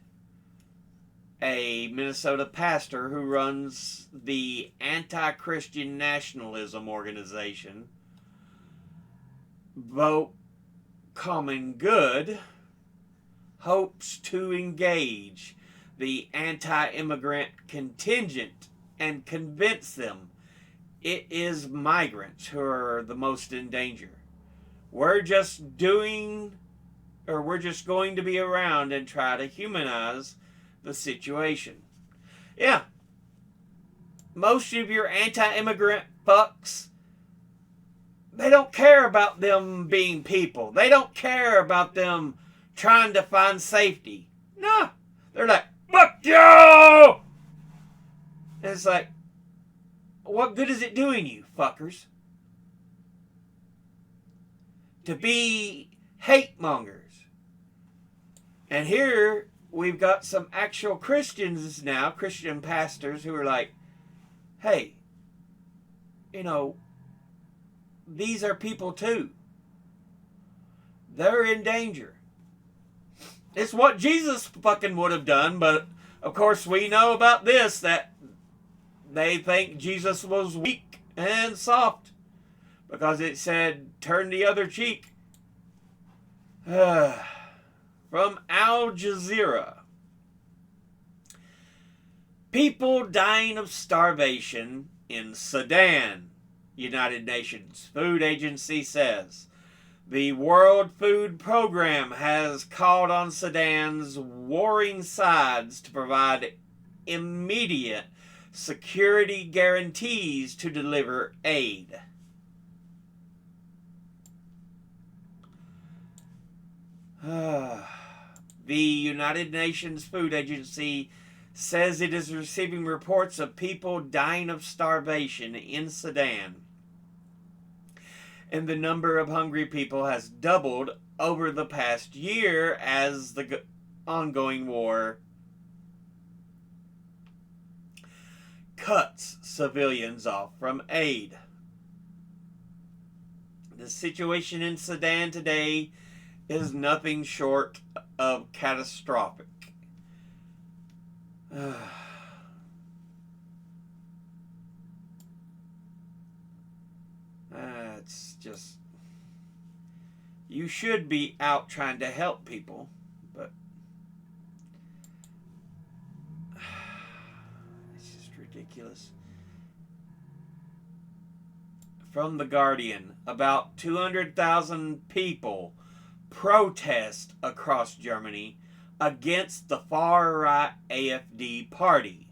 a Minnesota pastor who runs the anti-Christian nationalism organization, Vote Common Good, hopes to engage the anti-immigrant contingent and convince them it is migrants who are the most in danger. We're just going to be around and try to humanize the situation. Yeah. Most of your anti-immigrant fucks, they don't care about them being people. They don't care about them trying to find safety. No. They're like, fuck you! And it's like, what good is it doing you, fuckers? To be hate mongers. And here we've got some actual Christians now, Christian pastors who are like, hey, these are people too. They're in danger. It's what Jesus fucking would have done, but of course we know about this, that they think Jesus was weak and soft because it said turn the other cheek. From Al Jazeera. People dying of starvation in Sudan, United Nations Food Agency says. The World Food Program has called on Sudan's warring sides to provide immediate security guarantees to deliver aid. The United Nations Food Agency says it is receiving reports of people dying of starvation in Sudan. And the number of hungry people has doubled over the past year as the ongoing war cuts civilians off from aid. The situation in Sudan today is nothing short of catastrophic. it's just, you should be out trying to help people, but it's just ridiculous. From The Guardian, about 200,000 people protest across Germany against the far-right AfD party.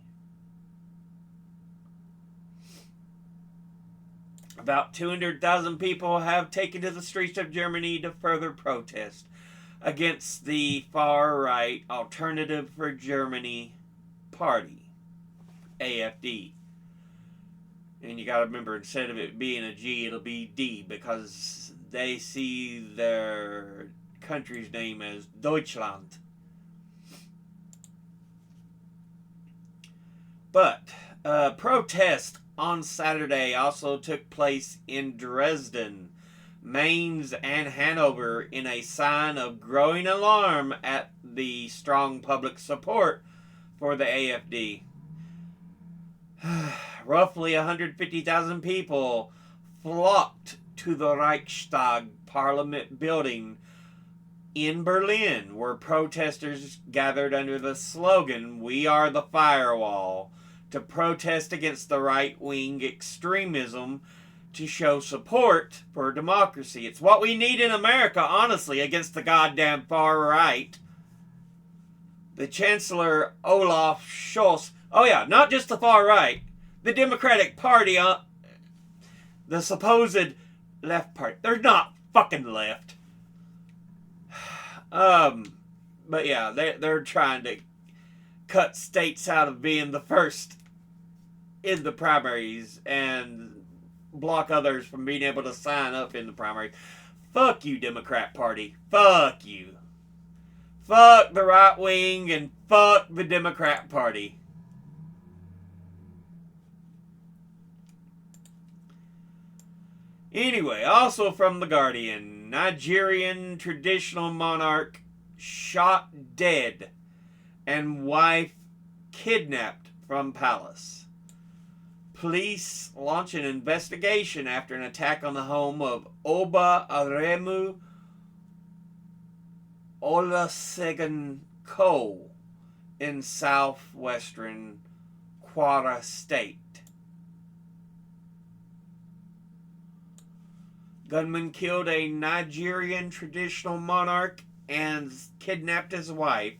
About 200,000 people have taken to the streets of Germany to further protest against the far-right Alternative for Germany party, AfD. And you gotta remember, instead of it being a G, it'll be D, because they see their country's name as Deutschland. But protest on Saturday also took place in Dresden, Mainz, and Hanover in a sign of growing alarm at the strong public support for the AfD. Roughly 150,000 people flocked to the Reichstag Parliament building in Berlin, where protesters gathered under the slogan, "We are the firewall," to protest against the right-wing extremism, to show support for democracy. It's what we need in America, honestly, against the goddamn far right. The Chancellor Olaf Scholz, oh yeah, not just the far right, the Democratic Party, the supposed left party. They're not fucking left. But yeah, they're trying to cut states out of being the first in the primaries and block others from being able to sign up in the primaries. Fuck you, Democrat Party. Fuck you. Fuck the right wing and fuck the Democrat Party. Anyway, also from The Guardian, Nigerian traditional monarch shot dead and wife kidnapped from palace. Police launch an investigation after an attack on the home of Oba Aremu Olusegun Ko in southwestern Kwara State. Gunman killed a Nigerian traditional monarch and kidnapped his wife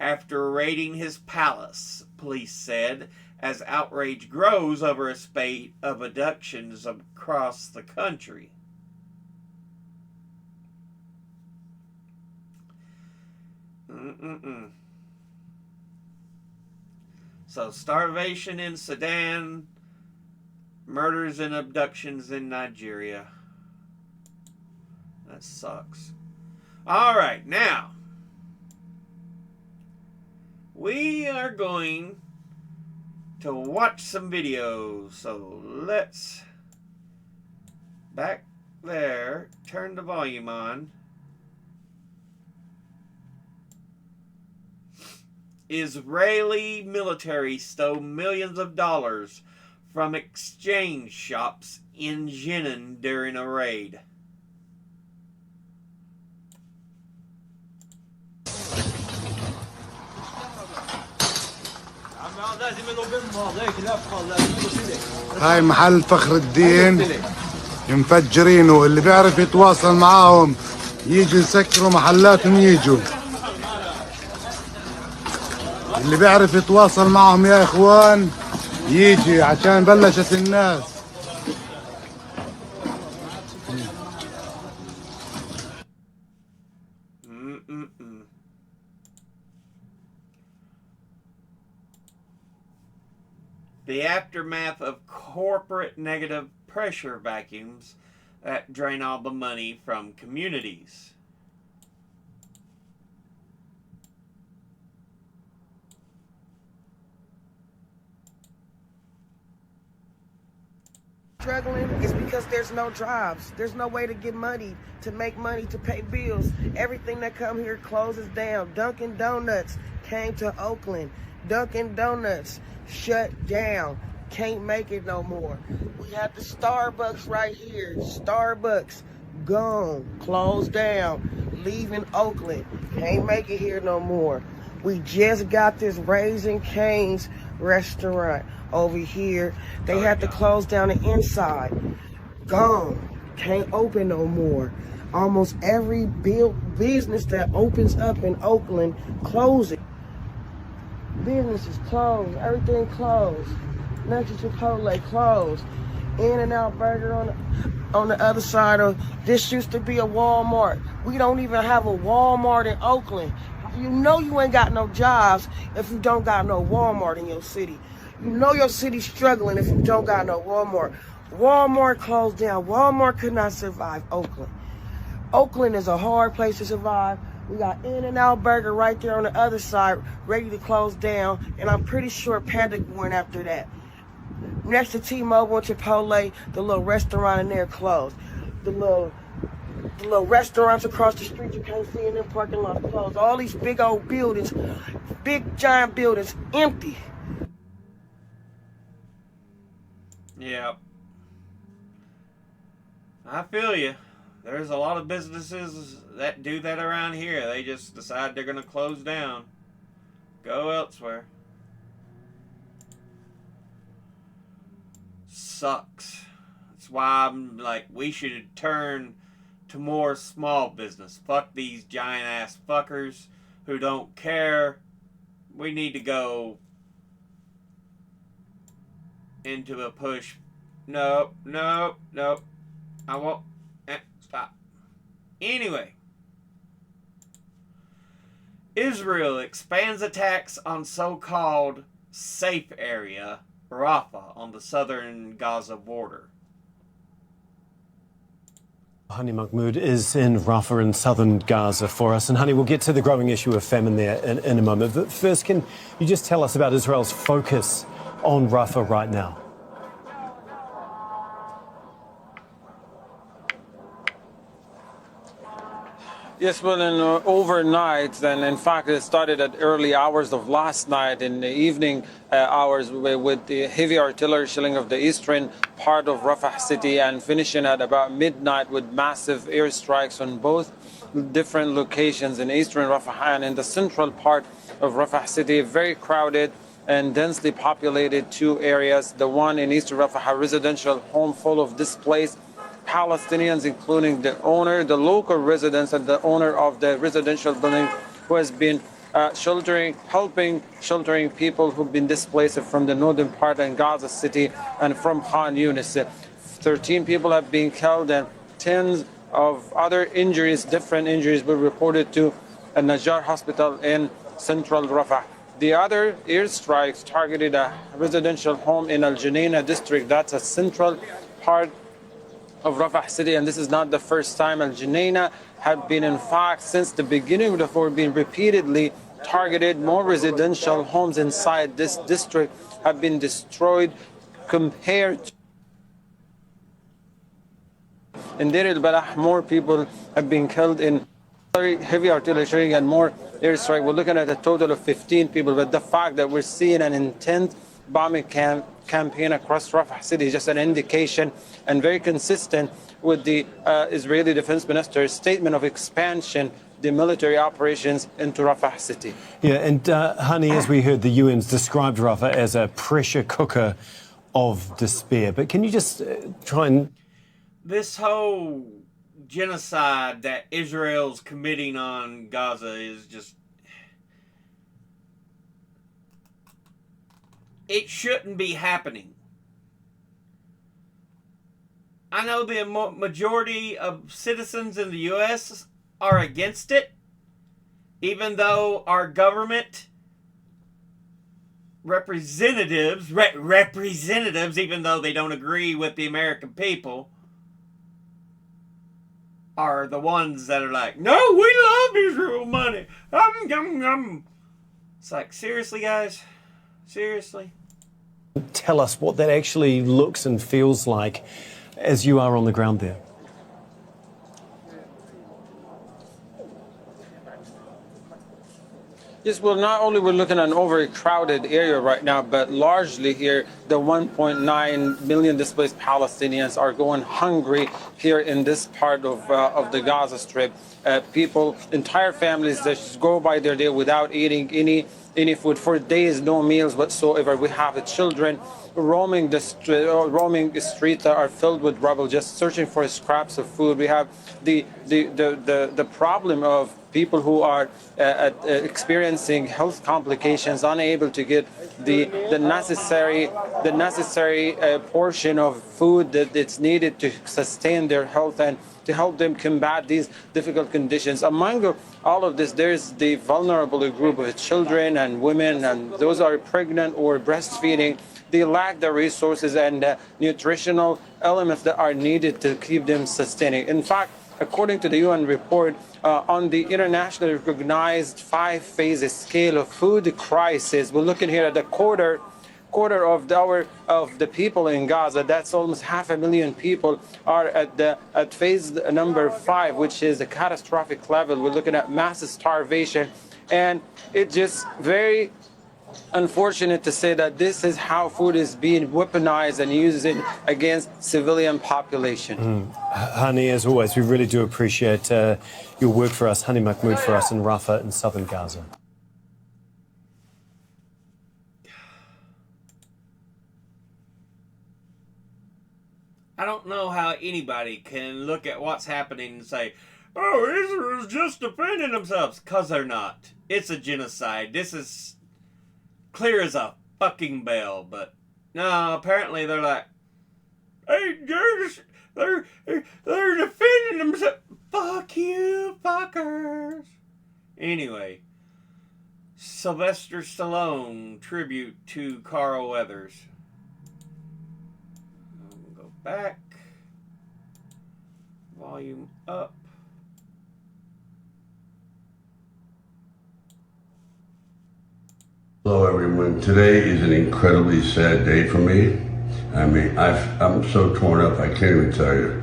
after raiding his palace, police said, as outrage grows over a spate of abductions across the country. So, starvation in Sudan, murders and abductions in Nigeria. That sucks. Alright, now, we are going to watch some videos. So let's, back there, turn the volume on. Israeli military stole millions of dollars from exchange shops in Jenin during a raid. هاي محل فخر الدين مفجرينه، اللي بيعرف يتواصل معاهم يجي يسكروا محلاتهم يجوا. اللي بيعرف يتواصل معهم يا اخوان يجي عشان بلشت الناس. The aftermath of corporate negative pressure vacuums that drain all the money from communities. Struggling is because there's no jobs. There's no way to get money, to make money, to pay bills. Everything that come here closes down. Dunkin' Donuts came to Oakland. Dunkin' Donuts shut down. can't make it no more. We had the Starbucks right here. Starbucks, gone, closed down, leaving Oakland. Can't make it here no more. We just got this Raising Cane's restaurant over here. They had to close down the inside. Gone. Can't open no more. Almost every business that opens up in Oakland closes. Businesses closed. Everything closed. Next to Chipotle closed. In-N-Out Burger on the other side of this used to be a Walmart. We don't even have a Walmart in Oakland. You know you ain't got no jobs if you don't got no Walmart in your city. You know your city's struggling if you don't got no Walmart. Walmart closed down. Walmart could not survive Oakland. Oakland is a hard place to survive. We got In-N-Out Burger right there on the other side, ready to close down, and I'm pretty sure Panda went after that. Next to T-Mobile and Chipotle, the little restaurant in there closed. The little restaurants across the street you can't see in them parking lots closed. All these big old buildings, big giant buildings, empty. Yeah. I feel you. There's a lot of businesses that do that around here. They just decide they're going to close down. Go elsewhere. Sucks. That's why I'm like, we should turn to more small business. Fuck these giant ass fuckers who don't care. We need to go into a push. No. I won't. Stop. Anyway. Israel expands attacks on so-called safe area, Rafah, on the southern Gaza border. Hani Mahmoud is in Rafah in southern Gaza for us. And Hani, we'll get to the growing issue of famine there in a moment. But first, can you just tell us about Israel's focus on Rafah right now? Yes, well, overnight, and in fact, it started at early hours of last night, in the evening hours, with the heavy artillery shelling of the eastern part of Rafah city, and finishing at about midnight with massive airstrikes on both different locations in eastern Rafah and in the central part of Rafah city. Very crowded and densely populated two areas. The one in eastern Rafah, a residential home full of displaced Palestinians, including the owner, the local residents, and the owner of the residential building, who has been helping sheltering people who've been displaced from the northern part of Gaza City and from Khan Yunis. 13 people have been killed and tens of other injuries, different injuries, were reported to a Najjar hospital in central Rafah. The other airstrikes targeted a residential home in Al Junaina district. That's a central part of Rafah city, and this is not the first time. Al Junaina had been, in fact, since the beginning of the war, being repeatedly targeted. More residential homes inside this district have been destroyed compared to in Deir al-Balah. More people have been killed in heavy artillery and more airstrike. We're looking at a total of 15 people, but the fact that we're seeing an intense bombing campaign across Rafah city is just an indication, and very consistent with the Israeli Defense Minister's statement of expansion the military operations into Rafah city. Yeah, and Hani, as we heard, the UN's described Rafah as a pressure cooker of despair. But can you just try and... This whole genocide that Israel's committing on Gaza is just... It shouldn't be happening. I know the majority of citizens in the U.S. are against it, even though our government representatives, even though they don't agree with the American people, are the ones that are like, no, we love Israel money. It's like, seriously, guys? Seriously? Tell us what that actually looks and feels like as you are on the ground there. Yes, well, not only we're looking at an overcrowded area right now, but largely here, the 1.9 million displaced Palestinians are going hungry here in this part of the Gaza Strip. People, entire families that just go by their day without eating any food for days, no meals whatsoever. We have the children roaming the streets that are filled with rubble, just searching for scraps of food. We have the problem of people who are experiencing health complications, unable to get the necessary portion of food that it's needed to sustain their health and to help them combat these difficult conditions. Among all of this, there's the vulnerable group of children and women, and those are pregnant or breastfeeding. They lack the resources and nutritional elements that are needed to keep them sustaining. In fact, according to the UN report, on the internationally recognized 5-phase scale of food crisis, we're looking here at the quarter of the people in Gaza. That's almost 500,000 people are at phase number 5, which is a catastrophic level. We're looking at mass starvation, and it's just very unfortunate to say that this is how food is being weaponized and used against civilian population. Hani, as always, we really do appreciate your work for us, Hani Mahmoud, for us in Rafah in southern Gaza. I don't know how anybody can look at what's happening and say, oh, Israel's just defending themselves, because they're not. It's a genocide. This is clear as a fucking bell, but no, apparently they're like, hey, they're defending themselves. Fuck you, fuckers. Anyway, Sylvester Stallone tribute to Carl Weathers. Go back. Volume up. Hello everyone. Today is an incredibly sad day for me. I mean, I'm so torn up, I can't even tell you.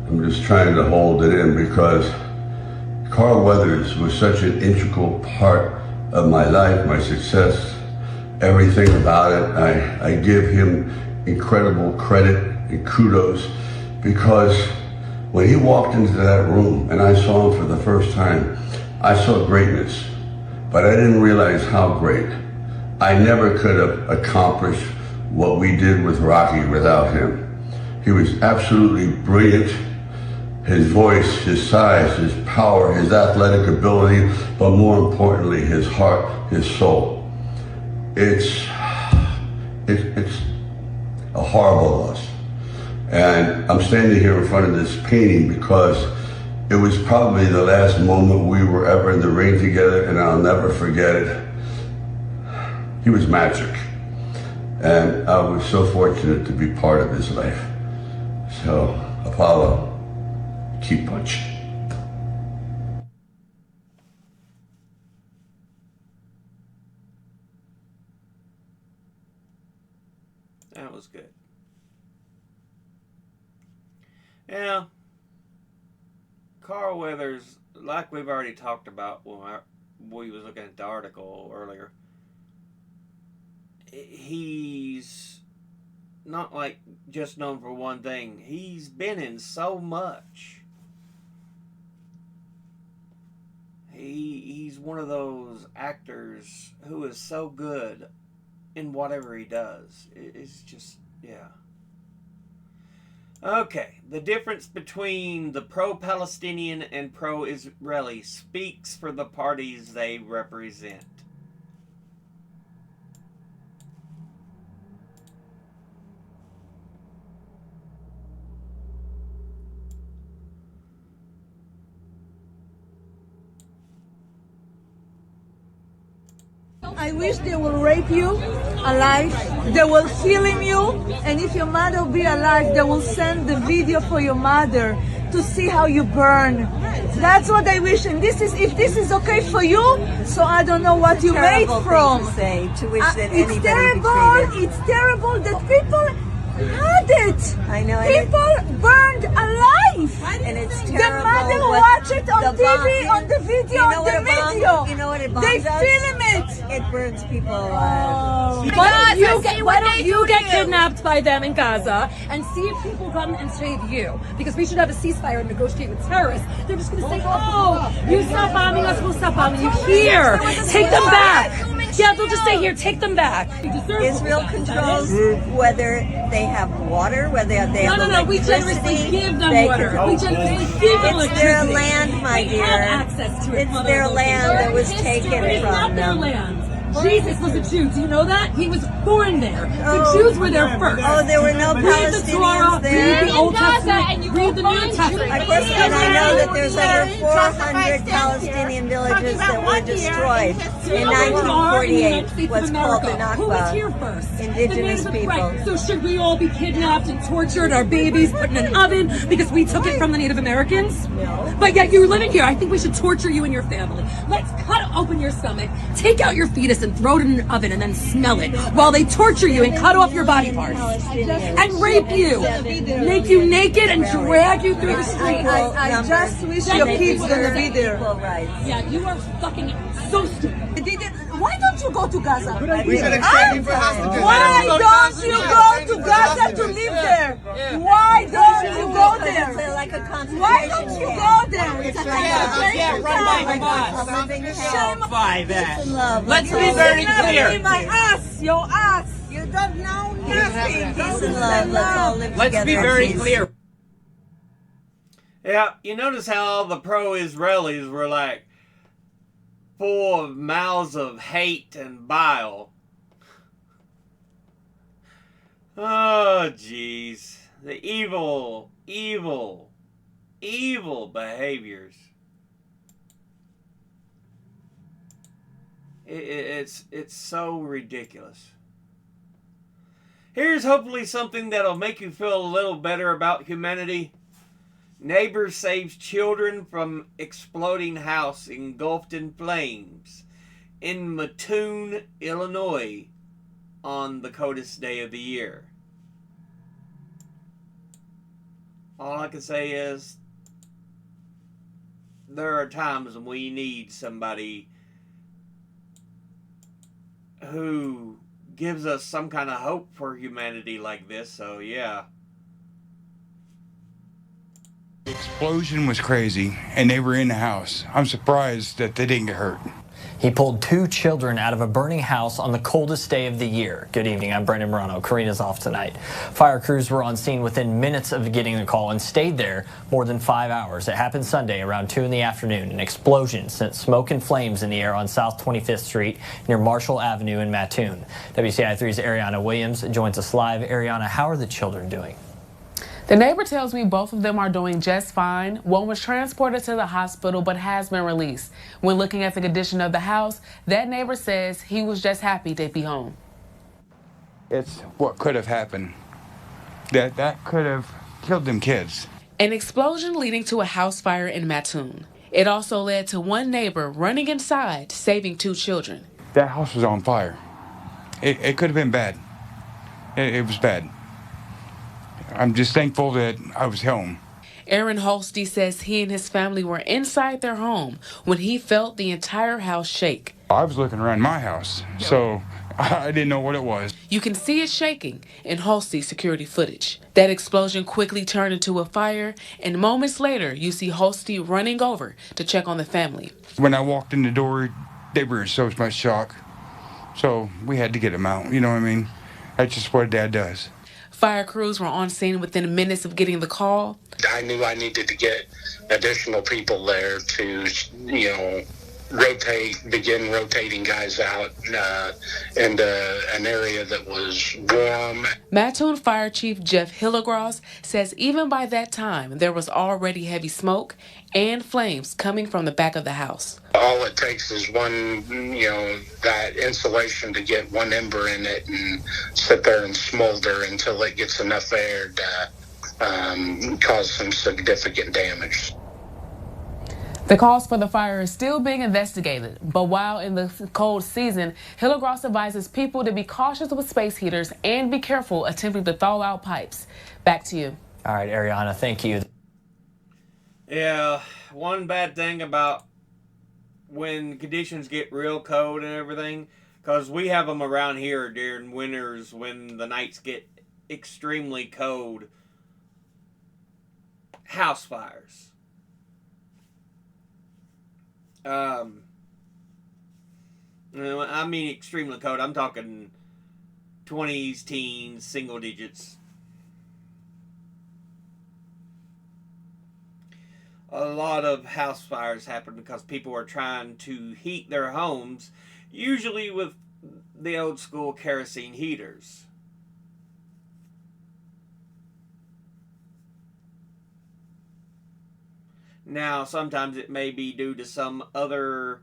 I'm just trying to hold it in because Carl Weathers was such an integral part of my life, my success, everything about it. I give him incredible credit and kudos because when he walked into that room and I saw him for the first time, I saw greatness, but I didn't realize how great. I never could have accomplished what we did with Rocky without him. He was absolutely brilliant. His voice, his size, his power, his athletic ability, but more importantly, his heart, his soul. It's a horrible loss. And I'm standing here in front of this painting because it was probably the last moment we were ever in the ring together, and I'll never forget it. He was magic, and I was so fortunate to be part of his life. So, Apollo, keep punching. That was good. Yeah, Carl Weathers, like we've already talked about when we was looking at the article earlier, he's not like just known for one thing. He's been in so much. He's one of those actors who is so good in whatever he does. It's just, yeah. Okay, the difference between the pro-Palestinian and pro-Israeli speaks for the parties they represent. I wish they will rape you alive, they will film you, and if your mother will be alive, they will send the video for your mother to see how you burn. That's what I wish, and this is, if this is okay for you, so I don't know what you made from. To wish that It's terrible, it's terrible that people had it. I know. People burned alive. life. And it's The terrible. mother what watch it on the bomb- TV, on the video, you know on what the a bomb- video. You know what a bomb They does? film it. It burns people alive. Why don't you get kidnapped by them in Gaza and see if people come and save you? Because we should have a ceasefire and negotiate with terrorists. They're just going to say, oh, you stop bombing us, we'll stop bombing you. Here, take them back. Yeah, they'll just say, here, take them back. Israel controls whether they have water, whether they have No, we electricity. generously give them They water. can- We generously give them It's their electricity. land, my They dear. have access to it. It's their land that was taken It's from not their them. land. Jesus was a Jew. Do you know that? He was born there. The Oh. Jews were there first. Oh, there were no Read the Torah, Palestinians there. read the Old Testament, read the New Testament. Of course, and I know that there's over 400 Palestinian villages that were destroyed in 1948. What's called the Who was here Nakba. first? Indigenous The Native- people. Right. So should we all be kidnapped and tortured, our babies put in an oven because we took it from the Native Americans? No. But yet you're living here. I think we should torture you and your family. Let's cut open your stomach, take out your fetus and throw it in an oven and then smell it while they torture you and cut off your body parts and rape you, make you naked and drag you through the street. I just wish your kids gonna be there. Equal rights. Yeah, you are fucking so stupid. Why don't you go to Gaza? We've been exchanging for hostages. Why don't you go to Gaza to live there? Why don't you go It's there? like a concentration Why don't you camp. go there? It's a Yeah, run by concentration camp. us. A living hell. By that. Peace and love. Let's That's be all. very Not clear. in my ass, your ass. You don't know nothing. Peace and love. Let's all live Let's together. be in very peace. clear. Yeah, you notice how all the pro-Israelis were like full of mouths of hate and bile. Oh, jeez. The evil behaviors. It's so ridiculous. Here's hopefully something that'll make you feel a little better about humanity. Neighbor saves children from exploding house engulfed in flames in Mattoon, Illinois on the coldest day of the year. All I can say is there are times when we need somebody who gives us some kind of hope for humanity like this, so yeah. The explosion was crazy, and they were in the house. I'm surprised that they didn't get hurt. He pulled 2 children out of a burning house on the coldest day of the year. Good evening, I'm Brendan Morano. Karina's off tonight. Fire crews were on scene within minutes of getting the call and stayed there more than 5 hours. It happened Sunday around 2 in the afternoon. An explosion sent smoke and flames in the air on South 25th Street near Marshall Avenue in Mattoon. WCI3's Ariana Williams joins us live. Ariana, how are the children doing? The neighbor tells me both of them are doing just fine. One was transported to the hospital but has been released. When looking at the condition of the house, that neighbor says he was just happy to be home. It's what could have happened. That could have killed them kids. An explosion leading to a house fire in Mattoon. It also led to one neighbor running inside, saving 2 children. That house was on fire. It could have been bad. It was bad. I'm just thankful that I was home. Aaron Holste says he and his family were inside their home when he felt the entire house shake. I was looking around my house, so I didn't know what it was. You can see it shaking in Holste's security footage. That explosion quickly turned into a fire, and moments later, you see Holste running over to check on the family. When I walked in the door, they were in so much shock. So we had to get them out, you know what I mean? That's just what Dad does. Fire crews were on scene within minutes of getting the call. I knew I needed to get additional people there to, begin rotating guys out into an area that was warm. Mattoon Fire Chief Jeff Hillegross says even by that time, there was already heavy smoke and flames coming from the back of the house. All it takes is one, that insulation to get one ember in it and sit there and smolder until it gets enough air to cause some significant damage. The cause for the fire is still being investigated, but while in the cold season, Hillegross advises people to be cautious with space heaters and be careful attempting to thaw out pipes. Back to you. All right, Ariana, thank you. Yeah, one bad thing about when conditions get real cold and everything, because we have them around here during winters when the nights get extremely cold. House fires. I mean extremely cold. I'm talking 20s, teens, single digits. A lot of house fires happen because people are trying to heat their homes, usually with the old school kerosene heaters. Now, sometimes it may be due to some other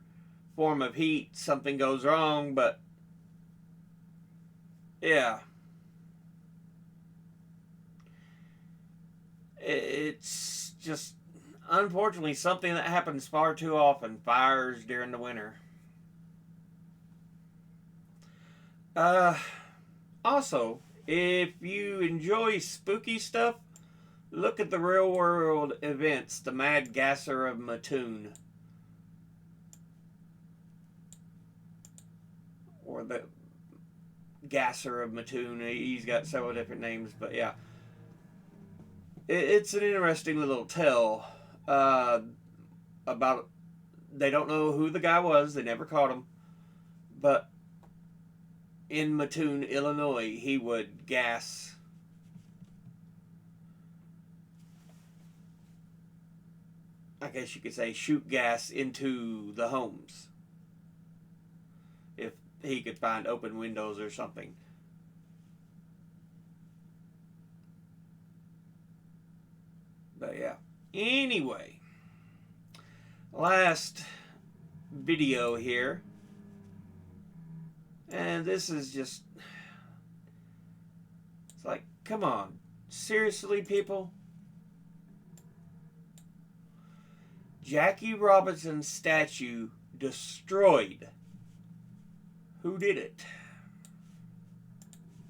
form of heat, something goes wrong, but yeah. It's just, unfortunately, something that happens far too often, fires during the winter. Also, if you enjoy spooky stuff, look at the real world events, the Mad Gasser of Mattoon. Or the Gasser of Mattoon. He's got several different names, but yeah. It's an interesting little tale about, they don't know who the guy was, they never caught him, but in Mattoon, Illinois, he would gas I guess you could say, shoot gas into the homes if he could find open windows or something. But yeah. Anyway, last video here. And this is just, it's like, come on. Seriously, people? Jackie Robinson's statue destroyed. Who did it?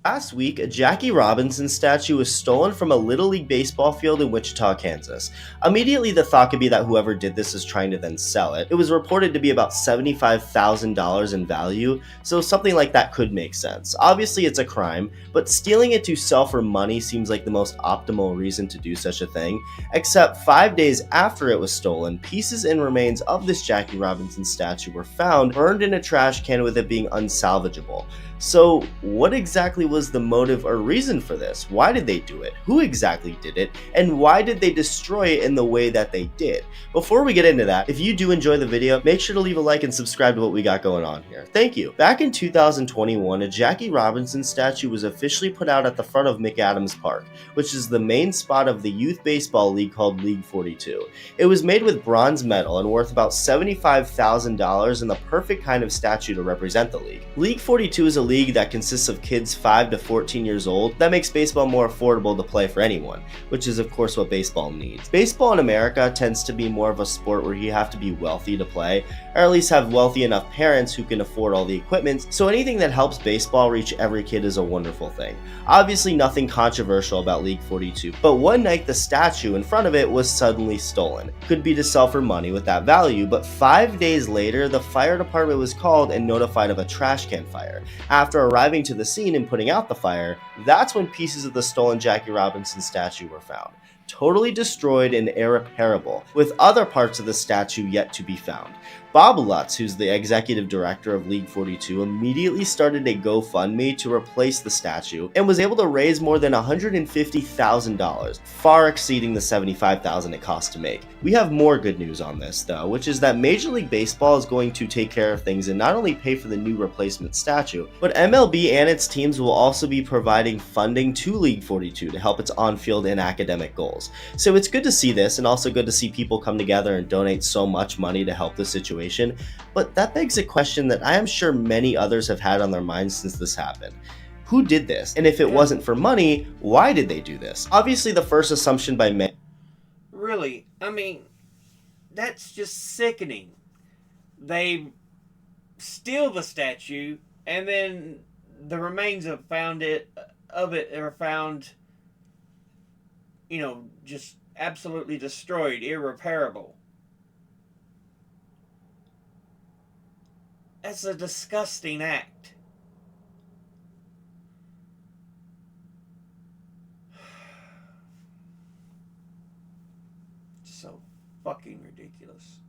Last week, a Jackie Robinson statue was stolen from a Little League baseball field in Wichita, Kansas. Immediately, the thought could be that whoever did this is trying to then sell it. It was reported to be about $75,000 in value, so something like that could make sense. Obviously, it's a crime, but stealing it to sell for money seems like the most optimal reason to do such a thing, except 5 days after it was stolen, pieces and remains of this Jackie Robinson statue were found burned in a trash can with it being unsalvageable. So what exactly was the motive or reason for this? Why did they do it? Who exactly did it? And why did they destroy it in the way that they did? Before we get into that, if you do enjoy the video, make sure to leave a like and subscribe to what we got going on here. Thank you. Back in 2021, a Jackie Robinson statue was officially put out at the front of McAdams Park, which is the main spot of the youth baseball league called League 42. It was made with bronze metal and worth about $75,000 and the perfect kind of statue to represent the league. League 42 is a league that consists of kids 5 to 14 years old that makes baseball more affordable to play for anyone, which is of course what baseball needs. Baseball in America tends to be more of a sport where you have to be wealthy to play, or at least have wealthy enough parents who can afford all the equipment, so anything that helps baseball reach every kid is a wonderful thing. Obviously nothing controversial about League 42, but one night the statue in front of it was suddenly stolen. Could be to sell for money with that value, but 5 days later the fire department was called and notified of a trash can fire. After arriving to the scene and putting out the fire, that's when pieces of the stolen Jackie Robinson statue were found. Totally destroyed and irreparable, with other parts of the statue yet to be found. Bob Lutz, who's the executive director of League 42, immediately started a GoFundMe to replace the statue and was able to raise more than $150,000, far exceeding the $75,000 it cost to make. We have more good news on this though, which is that Major League Baseball is going to take care of things and not only pay for the new replacement statue, but MLB and its teams will also be providing funding to League 42 to help its on-field and academic goals. So it's good to see this, and also good to see people come together and donate so much money to help the situation. But that begs a question that I am sure many others have had on their minds since this happened. Who did this? And if it wasn't for money, why did they do this? Obviously, the first assumption by many... Really? I mean, that's just sickening. They steal the statue, and then the remains of it are found, you know, just absolutely destroyed, irreparable. That's a disgusting act. So fucking ridiculous.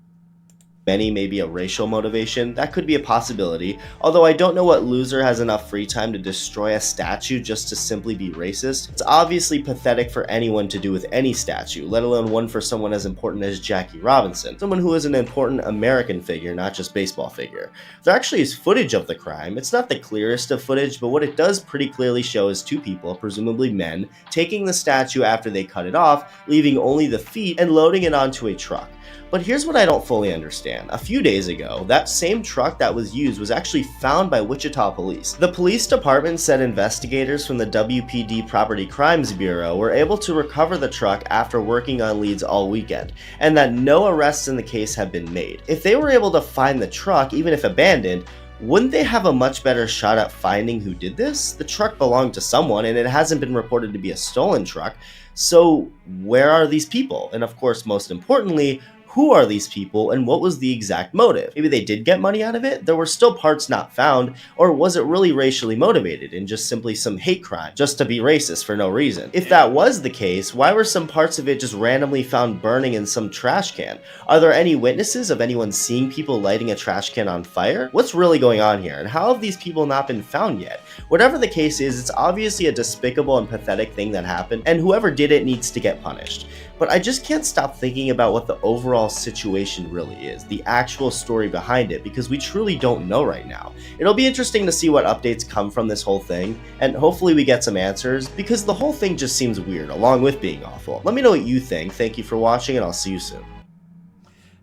Many maybe a racial motivation, that could be a possibility, although I don't know what loser has enough free time to destroy a statue just to simply be racist. It's obviously pathetic for anyone to do with any statue, let alone one for someone as important as Jackie Robinson, someone who is an important American figure, not just baseball figure. There actually is footage of the crime. It's not the clearest of footage, but what it does pretty clearly show is two people, presumably men, taking the statue after they cut it off, leaving only the feet, and loading it onto a truck. But here's what I don't fully understand. A few days ago, that same truck that was used was actually found by Wichita police. The police department said investigators from the WPD Property Crimes Bureau were able to recover the truck after working on leads all weekend, and that no arrests in the case have been made. If they were able to find the truck, even if abandoned, wouldn't they have a much better shot at finding who did this? The truck belonged to someone, and it hasn't been reported to be a stolen truck. So where are these people? And of course, most importantly, who are these people and what was the exact motive? Maybe they did get money out of it, there were still parts not found, or was it really racially motivated and just simply some hate crime, just to be racist for no reason? If that was the case, why were some parts of it just randomly found burning in some trash can? Are there any witnesses of anyone seeing people lighting a trash can on fire? What's really going on here, and how have these people not been found yet? Whatever the case is, it's obviously a despicable and pathetic thing that happened, and whoever did it needs to get punished. But I just can't stop thinking about what the overall situation really is, the actual story behind it, because we truly don't know right now. It'll be interesting to see what updates come from this whole thing, and hopefully we get some answers, because the whole thing just seems weird, along with being awful. Let me know what you think. Thank you for watching, and I'll see you soon.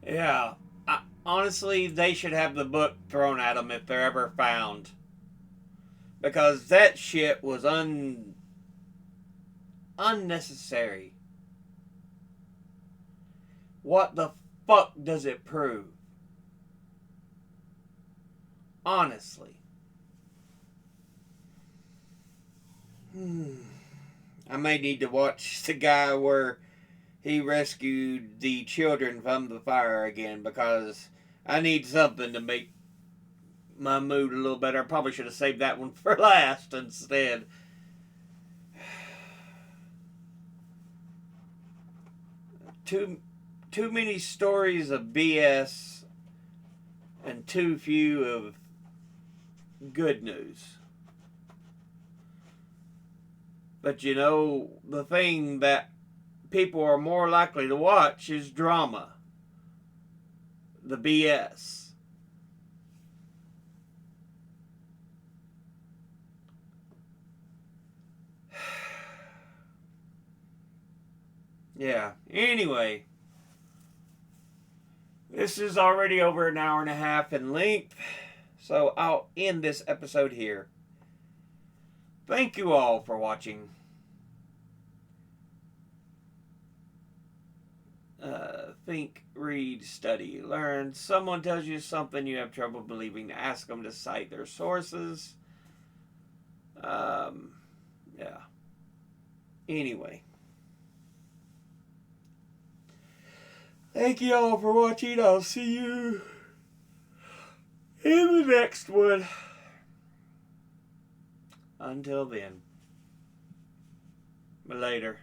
Yeah, honestly, they should have the book thrown at them if they're ever found. Because that shit was unnecessary. What the fuck does it prove? Honestly. I may need to watch the guy where he rescued the children from the fire again, because I need something to make my mood a little better. I probably should have saved that one for last instead. Too many stories of BS and too few of good news. But you know, the thing that people are more likely to watch is drama. The BS. Yeah, anyway. This is already over an hour and a half in length, so I'll end this episode here. Thank you all for watching. Think, read, study, learn. Someone tells you something you have trouble believing, ask them to cite their sources. Yeah. Anyway. Thank you all for watching. I'll see you in the next one. Until then. Later.